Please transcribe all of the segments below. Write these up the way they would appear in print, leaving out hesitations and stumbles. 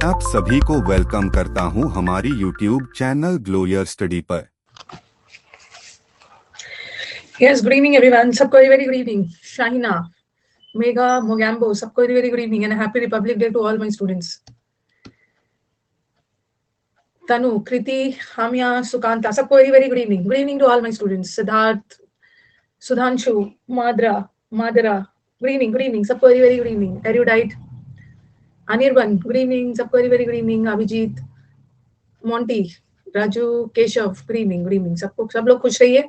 आप सभी को वेलकम करता हूं हमारी YouTube चैनल ग्लोयर स्टडी पर। Yes, good evening everyone. सबको very good evening. Shahina, Mega, Mogambo, सबको very good evening and a happy Republic Day to all my students. Tanu, Kriti, Hamya, Sukanta, सबको very good evening. Good evening to all my students. Siddharth, Sudhanshu, Madara, good evening, सबको very good evening. Erudite, Anirban, good evening, सबको very good evening. Abhijit, Monty, Raju, Keshav, good evening, सबको सब लोग खुश रहिए।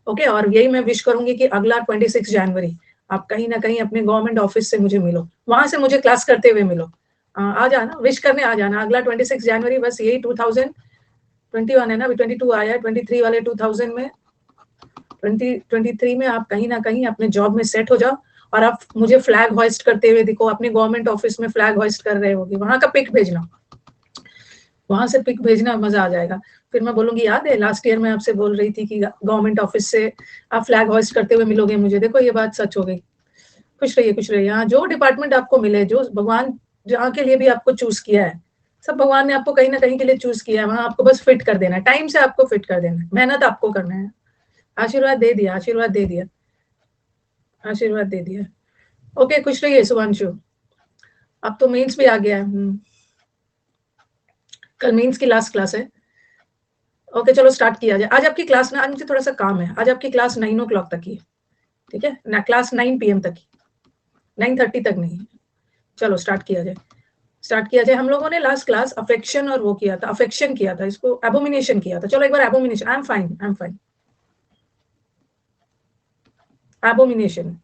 Okay और यही मैं विश करूंगी कि अगला 26 जनवरी आप कहीं ना कहीं अपने गवर्नमेंट ऑफिस से मुझे मिलो, वहां से मुझे क्लास करते हुए मिलो। आ जाना, विश करने आ जाना। अगला 26 जनवरी बस यही 2021 है ना, अभी 22 आया है, 23 वाले 2000 में 2023 में आप कहीं ना कहीं अपने जॉब में सेट हो जाओ और आप मुझे फ्लैग होइस्ट करते हुए दिखो, अपने गवर्नमेंट ऑफिस में फ्लैग होइस्ट कर रहे होगे, वहां का पिक भेजना, वहां से पिक भेजना, मजा आ जाएगा। फिर मैं बोलूंगी याद है लास्ट ईयर मैं आपसे बोल रही थी कि गवर्नमेंट ऑफिस से आप फ्लैग होइस्ट करते हुए मिलोगे मुझे, देखो ये बात सच हो गई। खुश रहिए। यहाँ जो डिपार्टमेंट आपको मिले, जो भगवान जहाँ के लिए भी आपको चूज किया है, सब भगवान ने आपको कहीं ना कहीं के लिए चूज किया है, वहां आपको बस फिट कर देना है, टाइम से आपको फिट कर देना है, मेहनत आपको करना है। आशीर्वाद दे दिया, आशीर्वाद दे दिया। ओके, खुश रहिए शुभांशु। अब तो मेंस भी आ गया है, कल मेंस की लास्ट क्लास है। ओके चलो स्टार्ट किया जाए। आज आपकी क्लास ना, आज मुझे थोड़ा सा काम है, आज आपकी क्लास 9 o'clock तक की है, ठीक है ना, क्लास 9 PM तक की, 9:30 तक नहीं। चलो स्टार्ट किया जाए। हम लोगों ने लास्ट क्लास अफेक्शन और वो किया था, अफेक्शन किया था, इसको एबोमिनेशन किया था। चलो एक बार abomination, I am fine. Abomination,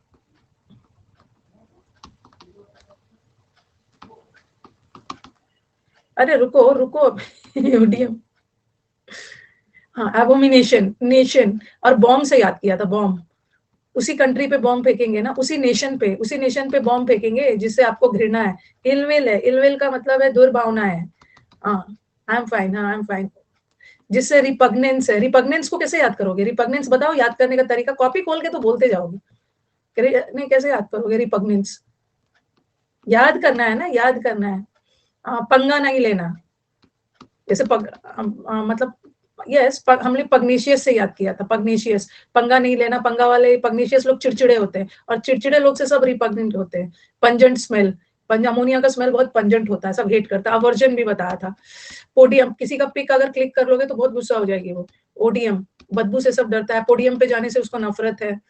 अरे रुको ओडीएम, हाँ एबोमिनेशन, नेशन और बॉम्ब से याद किया था। बॉम्ब, उसी कंट्री पे बॉम्ब फेंकेंगे ना, उसी नेशन पे बॉम्ब फेंकेंगे जिससे आपको घृणा है। इलविल है, इलविल का मतलब है दुर्भावना है। आई एम फाइन। जिससे रिपग्नेंस है, रिपग्नेंस को कैसे याद करोगे? रिपग्नेंस बताओ, याद करने का तरीका, कॉपी खोल के तो बोलते जाओगे, नहीं कैसे याद करोगे रिपग्नेंस? याद करना है। पंगा नहीं लेना, जैसे मतलब यस, हमने पग्नेशियस से याद किया था, पग्नेशियस, पंगा नहीं लेना। पंगा वाले पग्नेशियस लोग चिड़चिड़े होते हैं और चिड़चिड़े लोग से सब रिपग्नेंट होते हैं। पंजेंट स्मेल, अमोनिया का स्मेल बहुत पंजेंट होता है, सब हेट करता है। अवर्जन भी बताया था। पोडियम, किसी का पिक अगर क्लिक कर लोगे तो बहुत गुस्सा हो जाएगी वो। ओडियम, बदबू से सब डरता है, पोडियम पे जाने से उसको नफरत है।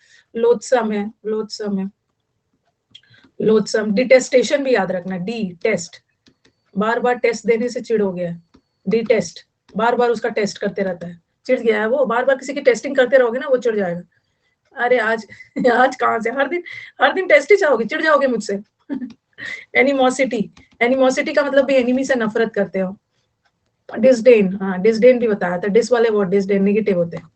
लोथसम, डिटेस्टेशन भी याद रखना, डी टेस्ट, बार बार टेस्ट देने से चिढ़ हो गया। डी टेस्ट, बार बार उसका टेस्ट करते रहता है, चिढ़ गया है वो, बार बार किसी की टेस्टिंग करते रहोगे ना वो चिढ़ जाएगा। अरे आज कहाँ से हर दिन टेस्ट ही चाहोगे, चिढ़ जाओगे मुझसे। एनिमोसिटी का मतलब भी एनिमी से नफरत करते हो। डिसडेन, हाँ डिसडेन भी बताया था, डिस वाले वर्ड डिसडेन नेगेटिव होते हैं।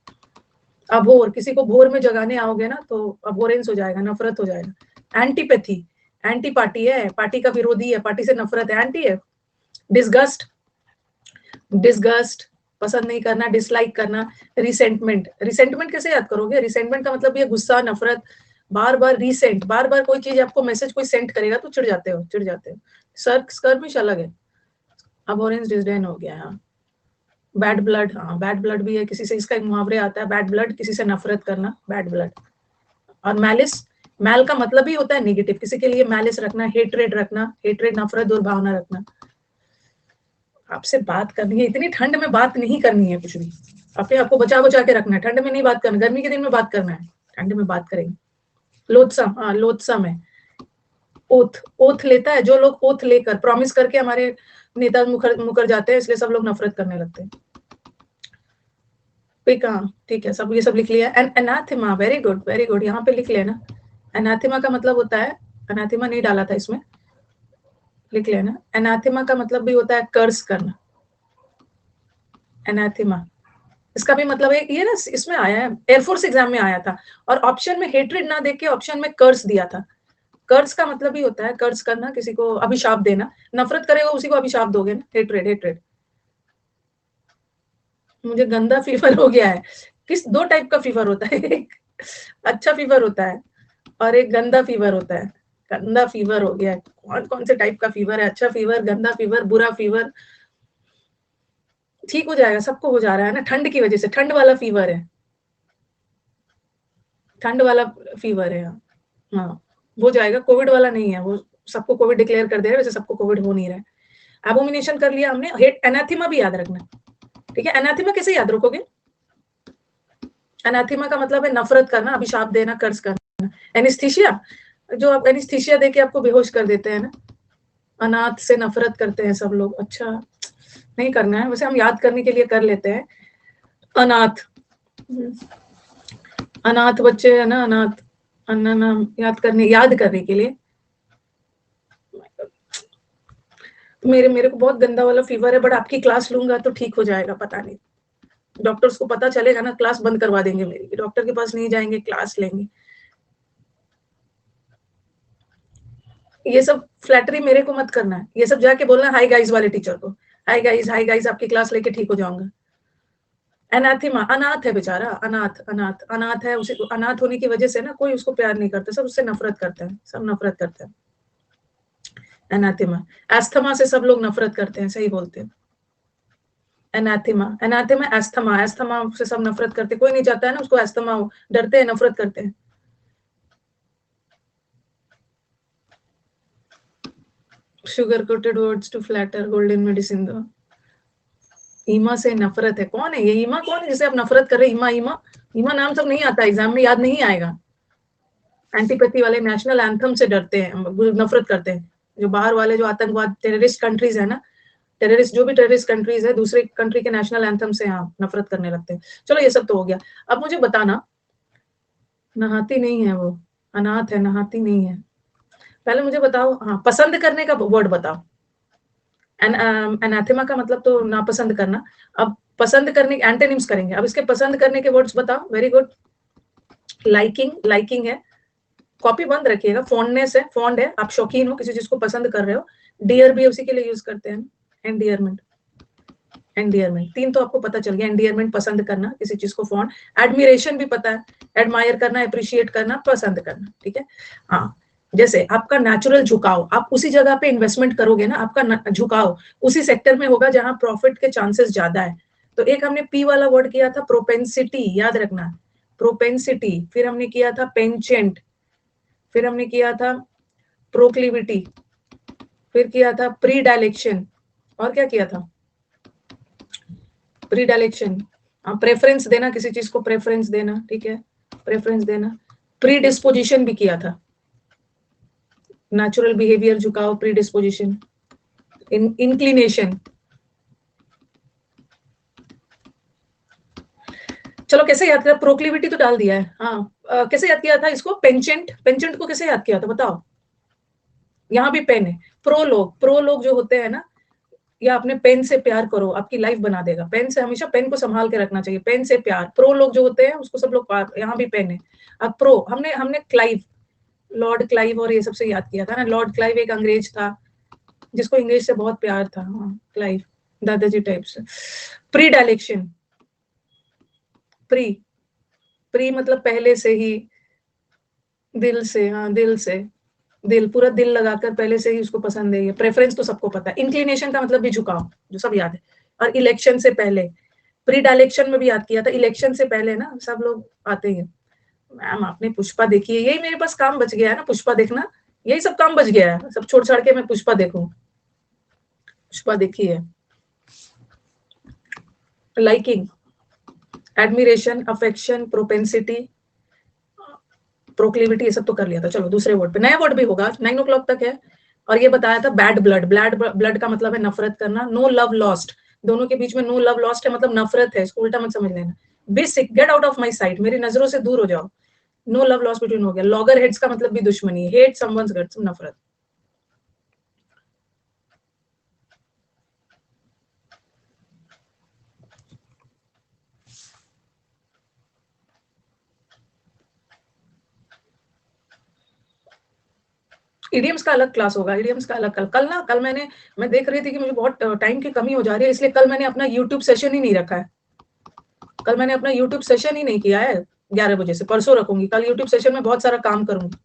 अभोर, किसी को भोर में जगाने आओगे ना तो अभोरेंस हो जाएगा, नफरत हो जाएगा। एंटीपैथी, एंटी पार्टी है, पार्टी का विरोधी है, पार्टी से नफरत है, एंटी है। डिस्गस्ट, पसंद नहीं करना, डिसलाइक करना। रिसेंटमेंट कैसे याद करोगे? रिसेंटमेंट का मतलब ये गुस्सा, नफरत, बार बार कोई चीज आपको मैसेज कोई सेंड करेगा तो चिढ़ जाते हो। स्कर्मिश अलग है। अब ऑरेंज डिसडेन हो गया। हाँ बैड ब्लड, हाँ बैड ब्लड भी है, किसी से, इसका एक मुहावरे आता है, बैड ब्लड, किसी से नफरत करना, बैड ब्लड। और मैलिस, मैल का मतलब ही होता है नेगेटिव, किसी के लिए मैलिस रखना, हेट्रेड नफरत, दुर्भावना रखना। आपसे बात करनी है, इतनी ठंड में बात नहीं करनी है कुछ भी, अपने आपको बचा के रखना है, ठंड में नहीं बात करना, गर्मी के दिन में बात करना है, ठंड में बात करेंगे। लोथसम है, ओथ लेता है, जो लोग ओथ लेकर प्रॉमिस करके हमारे नेता मुकर जाते हैं, इसलिए सब लोग नफरत करने लगते हैं। ठीक है, सब ये सब लिख लिया। एनाथेमा, वेरी गुड, यहाँ पे लिख लेना। एनाथेमा का मतलब होता है, एनाथेमा नहीं डाला था इसमें, लिख लेना। एनाथेमा का मतलब भी होता है कर्स करना। एनाथेमा, इसका भी मतलब है, ये ना इसमें आया है, एयरफोर्स एग्जाम में आया था, और ऑप्शन में हेट्रेड ना देके ऑप्शन में कर्स दिया था। कर्स का मतलब ही होता है कर्स करना, किसी को अभिशाप देना, नफरत करेगा उसी को अभिशाप दोगे ना, हेट्रेड। मुझे गंदा फीवर हो गया है। दो टाइप का फीवर होता है, एक अच्छा फीवर होता है और एक गंदा फीवर होता है। गंदा फीवर हो गया है। कौन कौन से टाइप का फीवर है, अच्छा फीवर, गंदा फीवर, बुरा फीवर, ठीक हो जाएगा, सबको हो जा रहा है ना, ठंड की वजह से, ठंड वाला फीवर है, ठंड वाला फीवर है। हाँ, हो जाएगा, कोविड वाला नहीं है वो, सबको कोविड डिक्लेयर कर दे रहे हैं, वैसे सबको कोविड हो नहीं रहा है। एबोमिनेशन कर लिया हमने, हेट, एनाथेमा भी याद रखना, ठीक है। एनाथेमा कैसे याद रखोगे? एनाथेमा का मतलब है नफरत करना, अभिशाप देना, कर्ज करना। एनेस्थीसिया, जो आप एनेस्थीसिया देके आपको बेहोश कर देते हैं ना, अनाथ से नफरत करते हैं सब लोग। अच्छा, नहीं करना है, वैसे हम याद करने के लिए कर लेते हैं। अनाथ, अनाथ बच्चे है ना, अनाथ, अन्ना नाम याद करने के लिए। मेरे को बहुत गंदा वाला फीवर है, बट आपकी क्लास लूंगा तो ठीक हो जाएगा, पता नहीं, डॉक्टर्स को पता चलेगा ना, क्लास बंद करवा देंगे मेरी, डॉक्टर के पास नहीं जाएंगे, क्लास लेंगे। ये सब फ्लैटरी मेरे को मत करना है, ये सब जाके बोलना हाई गाइज वाले टीचर को, हाई गाइज आपकी क्लास लेके ठीक हो जाऊंगा। एनाथेमा, अनाथ है बेचारा, अनाथ, अनाथ, अनाथ है, उसे अनाथ होने की वजह से ना कोई उसको प्यार नहीं करता, सब उससे नफरत करते हैं, सब नफरत करते हैं। एनाथेमा, एस्थमा से सब लोग नफरत करते हैं, सही बोलते हैं। एनाथेमा, एनाथेमा, एस्थमा, एस्थमा से सब नफरत करते, कोई नहीं चाहता है ना उसको एस्थमा हो, डरते हैं, नफरत करते हैं। Sugar coated words to flatter golden medicine दो। ईमा से नफरत है, कौन है ये ईमा, कौन है जिसे आप नफरत कर रहे हैं? ईमा, ईमा, ईमा नाम सब नहीं आता, एग्जाम में याद नहीं आएगा। एंटीपैथी वाले नेशनल एंथम से डरते हैं, नफरत करते हैं, जो बाहर वाले, जो आतंकवाद टेररिस्ट कंट्रीज है ना, टेररिस्ट, जो भी टेररिस्ट कंट्रीज है, दूसरे कंट्री के नेशनल एंथम से यहाँ नफरत करने लगते हैं। चलो ये सब तो हो गया, अब मुझे बताना, नहाती नहीं है वो, अनाथ है, नहाती नहीं है, पहले मुझे बताओ, हाँ, पसंद करने का वर्ड बताओ। एनाथेमा का मतलब तो नापसंद करना, अब पसंद करने के एंटोनिम्स करेंगे, अब इसके पसंद करने के वर्ड्स बताओ। वेरी गुड, लाइकिंग, लाइकिंग है, कॉपी बंद रखिएगा, फॉन्डनेस है, फॉन्ड है, आप शौकीन हो, किसी चीज को पसंद कर रहे हो। डियर भी उसी के लिए यूज करते हैं, एंडियरमेंट, एंडियरमेंट, तीन तो आपको पता चल गया, एंडियरमेंट पसंद करना, किसी चीज को फॉन्ड, एडमिरेशन भी पता है, एडमायर करना, अप्रिशिएट करना, पसंद करना, ठीक है। हाँ, जैसे आपका नेचुरल झुकाव, आप उसी जगह पे इन्वेस्टमेंट करोगे ना, आपका झुकाव उसी सेक्टर में होगा जहां प्रॉफिट के चांसेस ज्यादा है। तो एक हमने पी वाला वर्ड किया था, प्रोपेंसिटी, याद रखना, प्रोपेंसिटी, फिर हमने किया था पेंचेंट, फिर हमने किया था प्रोक्लिविटी, फिर किया था प्री डायलेक्शन, और क्या किया था? प्री डायलेक्शन, प्रेफरेंस देना, किसी चीज को प्रेफरेंस देना, ठीक है, प्रेफरेंस देना। प्री डिस्पोजिशन भी किया था, नेचुरल बिहेवियर, झुकाव, प्री डिस्पोजिशन, इंक्लिनेशन। चलो कैसे याद किया? प्रोक्लिविटी तो डाल दिया है, हाँ, कैसे याद किया था इसको? पेंचेंट, पेंचेंट को कैसे याद किया था बताओ? यहाँ भी पेन है। प्रोलोग, प्रोलोग जो होते हैं ना, या अपने पेन से प्यार करो, आपकी लाइफ बना देगा। पेन से हमेशा, पेन को संभाल के रखना चाहिए, पेन से प्यार। प्रो लोग जो होते हैं उसको सब लोग, यहाँ भी पेन है। अब प्रो, हमने हमने क्लाइव, लॉर्ड क्लाइव और ये सबसे याद किया था ना। लॉर्ड क्लाइव एक अंग्रेज था जिसको इंग्लिश से बहुत प्यार था, हाँ, क्लाइव, दादाजी टाइप से। प्री डायलेक्शन, प्री, प्री मतलब पहले से ही, दिल से, हाँ, दिल से, दिल, पूरा दिल लगाकर पहले से ही उसको पसंद है। ये प्रेफरेंस तो सबको पता है। इंक्लिनेशन का मतलब भी झुकाव, जो सब याद है। और इलेक्शन से पहले, प्री डायलेक्शन में भी याद किया था, इलेक्शन से पहले ना सब लोग आते हैं। मैम आपने पुष्पा देखी है, यही मेरे पास काम बच गया है ना, पुष्पा देखना, यही सब काम बच गया है, सब छोड़ छाड़ के मैं पुष्पा देखूं। पुष्पा देखी है। Liking, admiration, affection, propensity, proclivity, ये सब तो कर लिया था। चलो दूसरे वर्ड पे, नया वर्ड भी होगा, 9 o'clock तक है। और ये बताया था बैड ब्लड, ब्लड, ब्लड का मतलब है नफरत करना। नो लव लॉस्ट, दोनों के बीच में नो लव लॉस्ट है, मतलब नफरत है, इसको उल्टा मत समझ लेना। Basic, get out of my site, मेरी नजरों से दूर हो जाओ। नो लव लॉस्ट बिटवीन हो गया। लॉगर हेड्स का मतलब भी दुश्मनी है, हेट समवन्स गट्स, नफरत। इडियम्स का अलग क्लास होगा, इडियम्स का अलग। कल मैं देख रही थी कि मुझे बहुत टाइम की कमी हो जा रही है, इसलिए कल मैंने अपना यूट्यूब सेशन ही नहीं रखा है। कल मैंने अपना यूट्यूब सेशन ही नहीं किया है 11 बजे से, परसों रखूंगी। कल यूट्यूब सेशन में बहुत सारा काम करूंगी।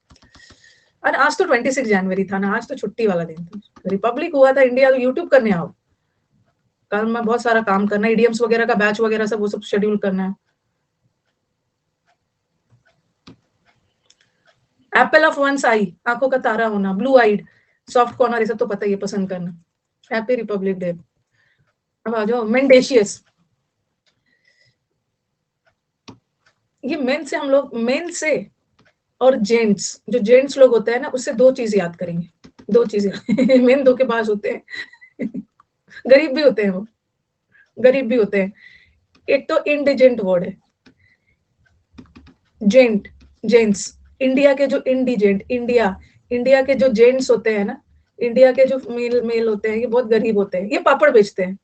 और आज तो 26 जनवरी था ना, आज तो छुट्टी वाला दिन था, रिपब्लिक हुआ था इंडिया, यूट्यूब करने आओ। कल मैं बहुत सारा काम करना है, ईडीएम्स वगैरह का बैच वगैरह सब वो सब शेड्यूल करना है। एप्पल ऑफ वंस आई, आंखों का तारा होना, ब्लू आइड, सॉफ्ट कॉर्नर, ये सब तो पता ही है, पसंद करना। Happy Republic day. अब आ जाओ मेंडेशियस। ये मेन से हम लोग, मेन से और जेंट्स, जो जेंट्स लोग होते हैं ना, उससे दो चीज याद करेंगे, दो चीजें मेन धोखेबाज होते हैं गरीब भी होते हैं वो, गरीब भी होते हैं। एक तो इंडिजेंट वर्ड है, जेंट, जेंट्स, इंडिया के जो इंडिजेंट, इंडिया के जो जेंट्स होते हैं ना, इंडिया के जो मेल मेल होते हैं, ये बहुत गरीब होते हैं, ये पापड़ बेचते हैं,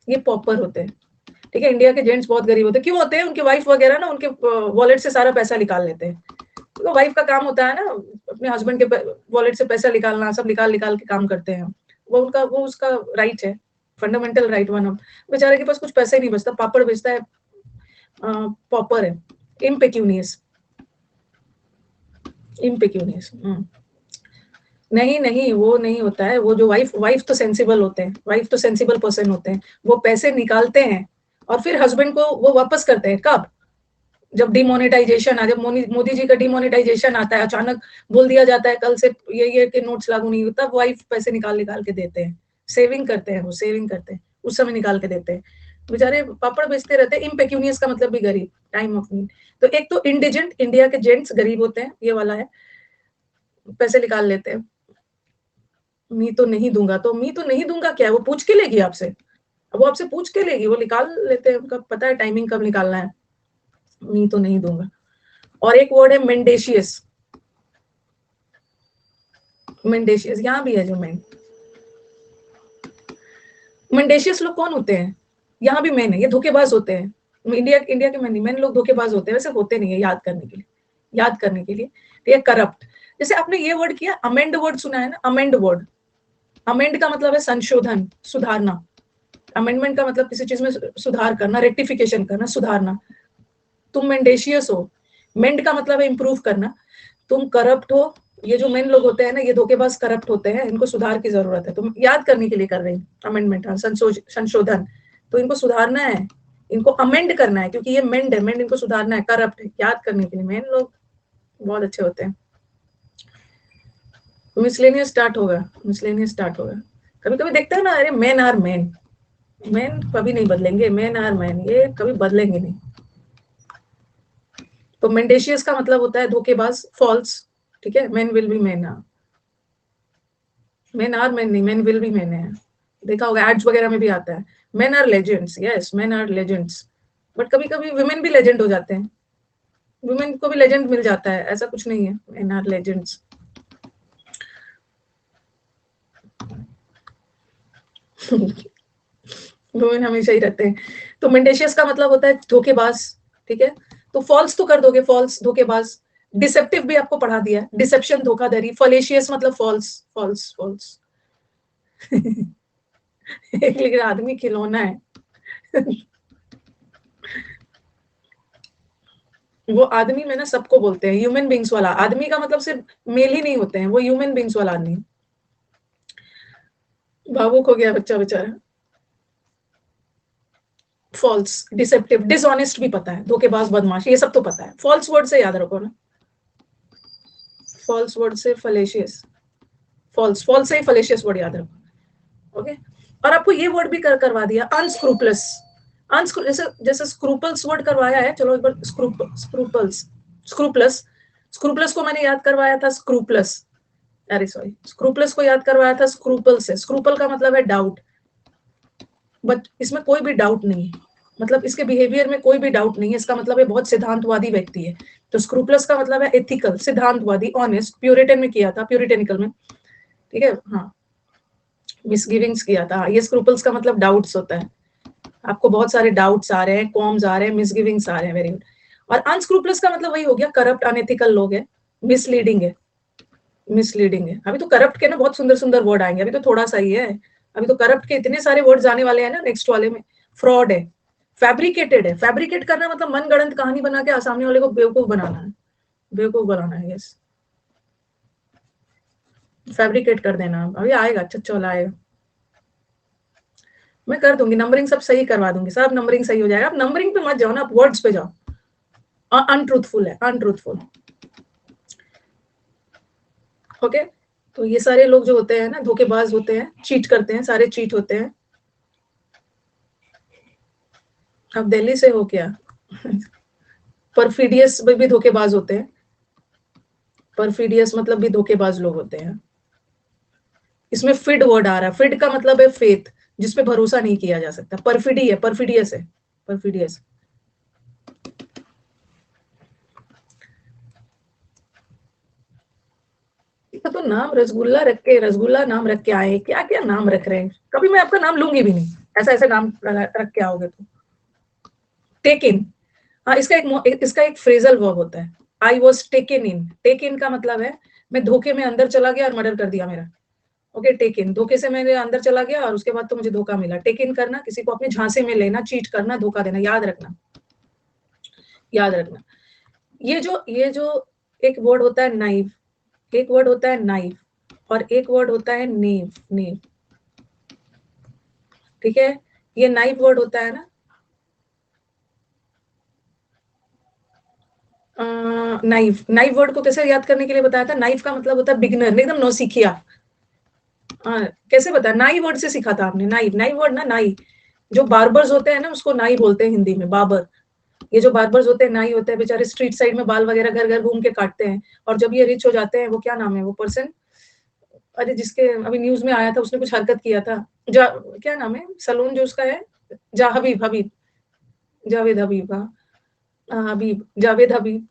ये पॉपर होते हैं। ठीक है, इंडिया के जेंट्स बहुत गरीब होते हैं। क्यों होते हैं? उनकी वाइफ वगैरह ना उनके वॉलेट से सारा पैसा निकाल लेते हैं। तो वाइफ का काम होता है ना अपने हस्बैंड के वॉलेट से पैसा निकालना, सब निकाल निकाल के काम करते हैं। वो उनका, वो उसका राइट है, फंडामेंटल राइट वन ऑफ। बेचारे के पास कुछ पैसे नहीं बचता, पापड़ बेचता है, पॉपर है, इम्पेक्यूनियस, इम्पेक्यूनियस। नहीं नहीं, वो नहीं होता है। वो जो वाइफ, वाइफ तो सेंसिबल होते हैं, वाइफ तो सेंसिबल पर्सन होते हैं। वो पैसे निकालते हैं और फिर हस्बैंड को वो वापस करते हैं। कब? जब डिमोनेटाइजेशन आ, जब मोदी जी का डिमोनेटाइजेशन आता है, अचानक बोल दिया जाता है कल से ये के नोट्स लागू नहीं हुए, तब वाइफ पैसे निकाल निकाल के देते हैं, सेविंग करते हैं, वो सेविंग करते हैं, उस समय निकाल के देते हैं। बेचारे पापड़ बेचते रहते हैं। इम्पेक्यूनियस का मतलब भी गरीब, टाइम ऑफ नीड। तो एक तो इंडिजेंट, इंडिया के जेंट्स गरीब होते हैं, ये वाला है, पैसे निकाल लेते हैं। मी तो नहीं दूंगा, तो मी तो नहीं दूंगा क्या है? वो पूछ के लेगी आपसे, वो आपसे पूछ के लेगी, वो निकाल लेते हैं, उनका पता है टाइमिंग कब निकालना है। मी तो नहीं दूंगा। और एक वर्ड है मेंडेशियस, मेंडेशियस यहाँ भी है जो मेंडेशियस लोग कौन होते हैं? यहाँ भी मैन है, ये धोखेबाज होते हैं। इंडिया इंडिया के मैन लोग धोखेबाज होते हैं, वैसे होते नहीं है, याद करने के लिए, याद करने के लिए। तो ये करप्ट, जैसे आपने ये वर्ड किया, अमेंड वर्ड सुना है ना, अमेंड वर्ड, अमेंड का मतलब है संशोधन, सुधारना। अमेंडमेंट का मतलब किसी चीज में सुधार करना, रेक्टिफिकेशन करना, सुधारना। तुम मेंडेशियस हो, मेंड का मतलब है इंप्रूव करना। तुम करप्ट हो, ये जो मेन लोग होते हैं ना, ये धोखेबाज करप्ट होते हैं, इनको सुधार की जरूरत है। तुम याद करने के लिए कर रहे हैं अमेंडमेंट, संशोधन, तो इनको सुधारना है, इनको अमेंड करना है, क्योंकि ये मेंड है, मेंड इनको सुधारना है, करप्ट है, याद करने के लिए। मेन लोग बहुत अच्छे होते हैं। मिसलेनियस स्टार्ट होगा, मिसलेनियस स्टार्ट होगा। कभी कभी देखते हैं ना, अरे मेन आर मेन, मेन कभी नहीं बदलेंगे, मेन आर मेन, ये कभी बदलेंगे नहीं। तो मेंडेशियस का मतलब होता है धोखेबाज, फॉल्स। ठीक है, men will be men, men are men नहीं, मेन विल बी मेन है। देखा होगा एड्स वगैरह में भी आता है, men are legends, yes men are legends. But कभी कभी वुमेन भी लेजेंड हो जाते हैं, वुमेन को भी लेजेंड मिल जाता है, ऐसा कुछ नहीं है, मेन आर लेजेंड्स। वुमेन हमेशा ही रहते हैं। तो मेंडेशियस का मतलब होता है धोखेबाज। ठीक है, तो फॉल्स तो कर दोगे, फॉल्स धोखेबाज। डिसेप्टिव भी आपको पढ़ा दिया, डिसेप्शन धोखाधड़ी। फॉलेशियस मतलब फॉल्स, फॉल्स, फॉल्स लेकिन आदमी खिलौना है वो आदमी में ना सबको बोलते हैं ह्यूमन बींग्स वाला। आदमी का मतलब सिर्फ मेल ही नहीं होते हैं, वो ह्यूमन बींग्स वाला आदमी। भावुक हो गया बच्चा बेचारा। फॉल्स, डिसेप्टिव, डिसऑनेस्ट भी पता है, धोखेबाज, बदमाश, ये सब तो पता है। फॉल्स वर्ड से याद रखो ना, फॉल्स वर्ड से फलेशियस, फॉल्स, फॉल्स से ही फलेशियस वर्ड याद रखो। ओके, और आपको ये वर्ड भी करवा दिया, अनस्क्रूपलस। जैसे जैसे स्क्रूपल्स वर्ड करवाया है, चलो एक बार स्क्रूपल्स, स्क्रूपलस, स्क्रूपलस को मैंने याद करवाया था स्क्रूपलस, अरे सॉरी, स्क्रूपलस को याद करवाया था स्क्रूपल से। स्क्रूपल का मतलब है डाउट, बट इसमें कोई भी डाउट नहीं है, मतलब इसके बिहेवियर में कोई भी डाउट नहीं है, इसका मतलब है बहुत सिद्धांतवादी व्यक्ति है। तो स्क्रूपलस का मतलब है एथिकल, सिद्धांतवादी, ऑनेस्ट। प्यूरिटन में किया था, प्यूरिटेनिकल में। ठीक है, हाँ, मिसगिविंग्स किया था। ये स्क्रूपल्स का मतलब डाउट्स होता है, आपको बहुत सारे डाउट्स आ रहे हैं, कॉम्स आ रहे हैं, मिसगिविंग्स आ रहे हैं, वेरी गुड। और अनस्क्रूपलस का मतलब वही हो गया, करप्ट, अनएथिकल लोग है, मिसलीडिंग है, मिसलीडिंग है। अभी तो करप्ट के ना बहुत सुंदर सुंदर वर्ड आएंगे, अभी तो थोड़ा सा ही है। अभी तो करप्ट के इतने सारे वर्ड्स आने वाले हैं ना नेक्स्ट वाले में। फ्रॉड है, फैब्रिकेटेड है। फैब्रिकेट करना मतलब मनगढ़ंत कहानी बना के सामने वाले को बेवकूफ बनाना है, बेवकूफ बनाना है, यस। फैब्रिकेट कर देना, अभी आएगा, अच्छा वाला आएगा, मैं कर दूंगी, नंबरिंग सब सही करवा दूंगी, सब नंबरिंग सही हो जाएगा। आप नंबरिंग पे मत जाओ ना, आप वर्ड्स पे जाओ, अनट्रूथफुल है, अनट्रूथफुल। ओके, तो ये सारे लोग जो होते हैं ना, धोखेबाज होते हैं, चीट करते हैं, सारे चीट होते हैं। अब दिल्ली से हो क्या? परफिडियस भी धोखेबाज होते हैं, परफिडियस मतलब भी धोखेबाज लोग होते हैं। इसमें फिड वर्ड आ रहा है, फिड का मतलब है फेथ, जिसपे भरोसा नहीं किया जा सकता, परफिडी है, परफिडियस है, परफिडियस। तो नाम रसगुल्ला रख के, रसगुल्ला नाम रख के आए, क्या क्या नाम रख रहे हैं, कभी मैं आपका नाम लूंगी भी नहीं, ऐसा ऐसे नाम रख के आओगे तो। टेक इन, हाँ, इसका एक फ्रेजल वर्ब होता है, I was taken in. Take in का मतलब है मैं धोखे में अंदर चला गया और मर्डर कर दिया मेरा। ओके, टेक इन, धोखे से मेरे अंदर चला गया और उसके बाद तो मुझे धोखा मिला। टेक इन करना, किसी को अपने झांसे में लेना, चीट करना, धोखा देना, याद रखना, याद रखना। ये जो एक वर्ड होता है नाइव, एक वर्ड होता है नाइव, और एक वर्ड होता है नेव, नेव, ठीक है। ये नाइव वर्ड होता है ना, नाइव, नाइव वर्ड को कैसे याद करने के लिए बताया था, नाइव का मतलब होता है बिगिनर, एकदम नौसिखिया। कैसे बताया, नाई वर्ड से सीखा था आपने, नाई, नाई वर्ड ना, नाई, जो बार्बर्स होते हैं ना उसको नाई बोलते हैं हिंदी में, बाबर। ये जो बार्बर्स होते हैं, नाई होते हैं, बेचारे स्ट्रीट साइड में बाल वगैरह घर घर घूम के काटते हैं, और जब ये रिच हो जाते हैं, वो क्या नाम है वो पर्सन, अरे जिसके अभी न्यूज में आया था, उसने कुछ हरकत किया था, क्या नाम है सलून जो उसका है, हबीब, हबीब, जावेद हबीब, हाँ, हबीब, जावेद हबीब,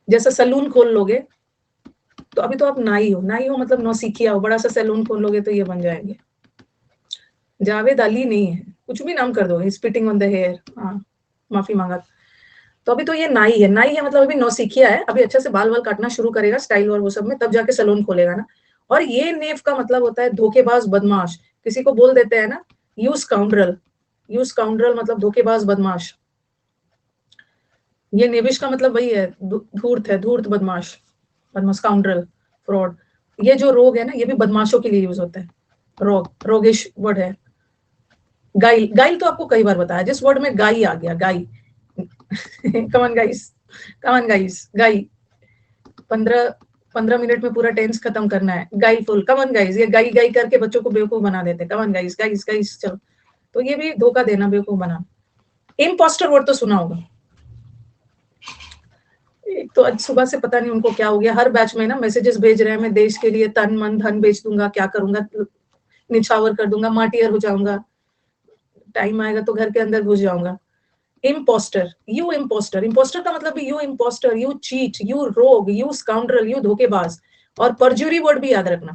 जैसा सलून खोल लोगे, तो अभी तो आप नाई हो, नाई हो मतलब नौसिखिया हो, बड़ा सा सैलून खोल लोगे तो ये बन जाएंगे। जावेद अली नहीं है, कुछ भी नाम कर दो, स्पिटिंग ऑन द हेयर, हाँ, माफी मांगा। तो अभी तो ये नाई है, नाई है मतलब अभी नौसिखिया है, अभी अच्छे से बाल वाल काटना शुरू करेगा स्टाइल और वो सब में, तब जाके सैलून खोलेगा ना। और ये नेव का मतलब होता है धोखेबाज, बदमाश, किसी को बोल देते हैं ना, यू स्काउंड्रल, यू स्काउंड्रल मतलब धोखेबाज, बदमाश। ये नेविश का मतलब वही है, धूर्त है, धूर्त, बदमाश, बदमाश, स्काउंड्रल, फ्रॉड। ये जो रोग है ना, ये भी बदमाशों के लिए यूज होता है, रोग, रोगिश वर्ड है। गाइल, गाइल तो आपको कई बार बताया, जिस वर्ड में गाई आ गया, गाई, कमन गाइस, कमन गाइस, गाई, 15 मिनट में पूरा टेंस खत्म करना है, गाई फुल, कमन गाइस, ये गाई गाई करके बच्चों को बेवकूफ बना देते हैं, कमन गाइस, गाइस गाइस, चलो, तो ये भी धोखा देना, बेवकूफ बना। इम्पोस्टर वर्ड तो सुना होगा, एक तो आज सुबह से पता नहीं उनको क्या हो गया, हर बैच में ना मैसेजेस भेज रहे हैं, मैं देश के लिए तन मन धन बेच दूंगा, क्या करूंगा, निछावर कर दूंगा, माटियर हो जाऊंगा, टाइम आएगा तो घर के अंदर घुस जाऊंगा। इम्पोस्टर, यू इम्पोस्टर, इम्पोस्टर का मतलब भी you imposter, you cheat, you rogue, you scoundrel, you धोखेबाज। और परज्यूरी वर्ड भी याद रखना,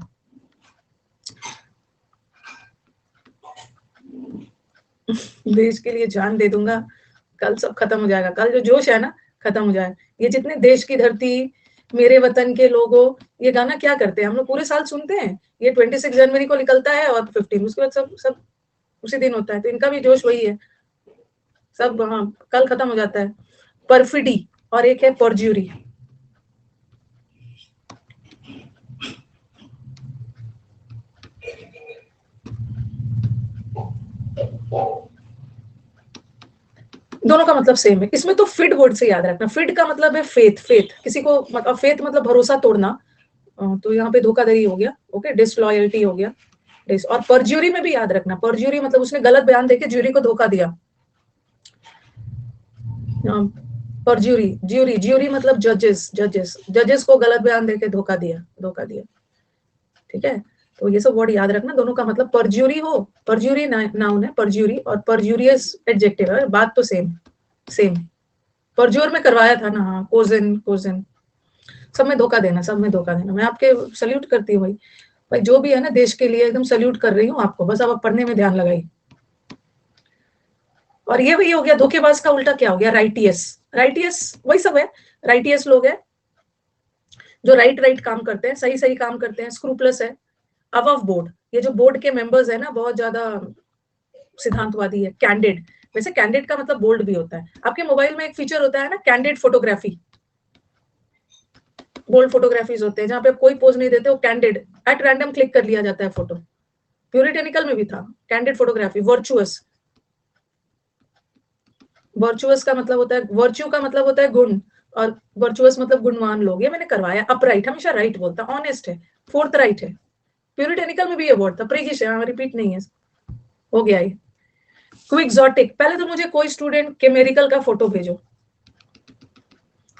देश के लिए जान दे दूंगा, कल सब खत्म हो जाएगा, कल जो जोश है ना खत्म हो जाएगा। ये जितने देश की धरती, मेरे वतन के लोगों, ये गाना क्या करते हैं हम लोग, पूरे साल सुनते हैं, ये 26 जनवरी को निकलता है और 15 उसके बाद सब सब उसी दिन होता है, तो इनका भी जोश वही है, सब, हाँ, कल खत्म हो जाता है। परफिडी, और एक है परज्यूरी। दोनों का मतलब सेम है, इसमें तो फिड वर्ड से याद रखना, फिड का मतलब है फेथ, फेथ, किसी को मतलब, फेथ मतलब भरोसा तोड़ना, तो यहाँ पे धोखाधड़ी हो गया, ओके, डिसलॉयल्टी हो गया, और परज्यूरी में भी याद रखना, परज्यूरी मतलब उसने गलत बयान देके ज्यूरी को धोखा दिया। परज्यूरी, ज्यूरी, ज्यूरी मतलब जजेस, जजेस, जजेस को गलत बयान देके धोखा दिया, धोखा दिया, ठीक है। तो ये सब वर्ड याद रखना, दोनों का मतलब, परज्यूरी हो, परज्यूरी नाउन है, परज्यूरी, और परज्यूरियस एडजेक्टिव है, बात तो सेम, सेम। परज्योर में करवाया था ना, हाँ, कोजिन, कोजिन, सब में धोखा देना, सब में धोखा देना, मैं आपके सल्यूट करती हूँ भाई, भाई जो भी है ना देश के लिए, एकदम सल्यूट कर रही हूँ आपको, बस आप पढ़ने में ध्यान लगाई। और ये वही हो गया, धोखेबाज का उल्टा क्या हो गया, राइटियस, राइटियस वही सब है, राइटियस लोग है जो राइट राइट काम करते हैं, सही सही काम करते हैं, स्क्रूपलस है। अबव बोर्ड, ये जो बोर्ड के मेंबर्स है ना, बहुत ज्यादा सिद्धांतवादी है। कैंडिड, वैसे कैंडिड का मतलब बोल्ड भी होता है, आपके मोबाइल में एक फीचर होता है ना, कैंडिड फोटोग्राफी, बोल्ड फोटोग्राफीज होते हैं जहां पे आप कोई पोज नहीं देते, वो कैंडिड एट रैंडम क्लिक कर लिया जाता है फोटो। प्यूरिटेनिकल में भी था कैंडिड फोटोग्राफी। वर्चुअस, वर्चुअस का मतलब होता है, वर्च्यू का मतलब होता है गुण, और वर्चुअस मतलब गुणवान लोग। ये मैंने करवाया। अपराइट हमेशा राइट बोलता, ऑनेस्ट है, फोर्थ राइट है। प्यूरिटेनिकल में भी ये वर्ड था, प्रीगिश है, रिपीट नहीं है, हो गया ये। क्विक्सोटिक, पहले तो मुझे कोई स्टूडेंट केमेरिकल का फोटो भेजो।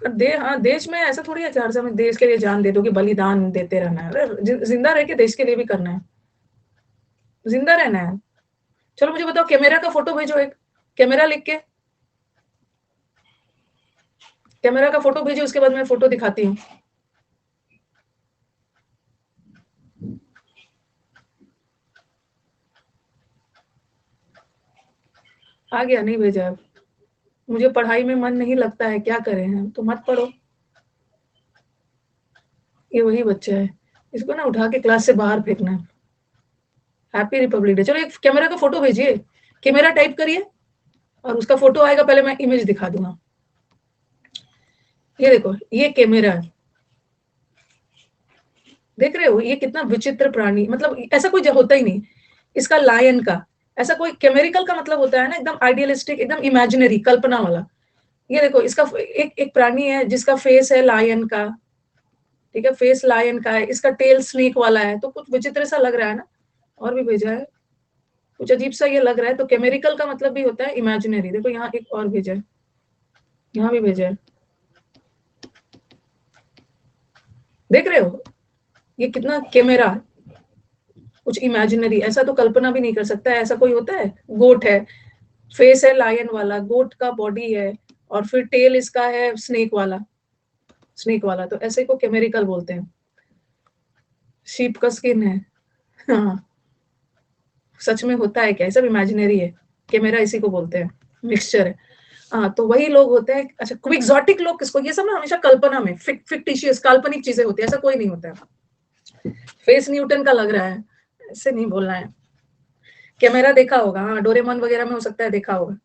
हाँ, देश में ऐसा थोड़ी है चार समय देश के लिए जान दे दो कि बलिदान देते रहना है। जिंदा रह के देश के लिए भी करना है, जिंदा रहना है। चलो मुझे बताओ, कैमरा का फोटो भेजो, एक कैमरा लिख के कैमरा का फोटो भेजो, उसके बाद मैं फोटो दिखाती हूँ। आ गया? नहीं भेजा है। मुझे पढ़ाई में मन नहीं लगता है, क्या करें हम? तो मत पढ़ो। ये वही बच्चा है, इसको ना उठा के क्लास से बाहर फेंकना है। Happy Republic day. चलो एक कैमरा का फोटो भेजिए, कैमरा टाइप करिए और उसका फोटो आएगा। पहले मैं इमेज दिखा दूंगा। ये देखो, ये कैमरा है, देख रहे हो? ये कितना विचित्र प्राणी, मतलब ऐसा कोई होता ही नहीं। इसका लायन का ऐसा कोई, केमेरिकल का मतलब होता है ना एकदम आइडियलिस्टिक, एकदम इमेजिनरी, कल्पना वाला। ये देखो, इसका एक एक प्राणी है जिसका फेस है लायन का, ठीक है, फेस लायन का है, इसका टेल स्नेक वाला है, तो कुछ विचित्र सा लग रहा है ना। और भी भेजा है, कुछ अजीब सा ये लग रहा है। तो केमेरिकल का मतलब भी होता है इमेजिनरी। देखो यहाँ एक और भेजा है, यहाँ भी भेजा है, देख रहे हो? ये कितना कैमरा, कुछ इमेजिनरी, ऐसा तो कल्पना भी नहीं कर सकता है, ऐसा कोई होता है? गोट है, फेस है लायन वाला, गोट का बॉडी है, और फिर टेल इसका है स्नेक वाला, स्नेक वाला, तो ऐसे को केमेरिकल बोलते हैं। शीप का स्किन है, हाँ। सच में होता है क्या? सब इमेजिनरी है, कैमरा इसी को बोलते हैं, मिक्सचर है। हाँ, तो वही लोग होते हैं। अच्छा, क्विक्सोटिक लोग किसको? ये सब ना हमेशा कल्पना में, फिक्टिशियस, काल्पनिक चीजें होती है, ऐसा कोई नहीं होता है। फेस न्यूटन का लग रहा है, ऐसे नहीं बोलना है। कैमरा देखा होगा, हाँ, डोरेमोन वगैरह में हो सकता है देखा होगा।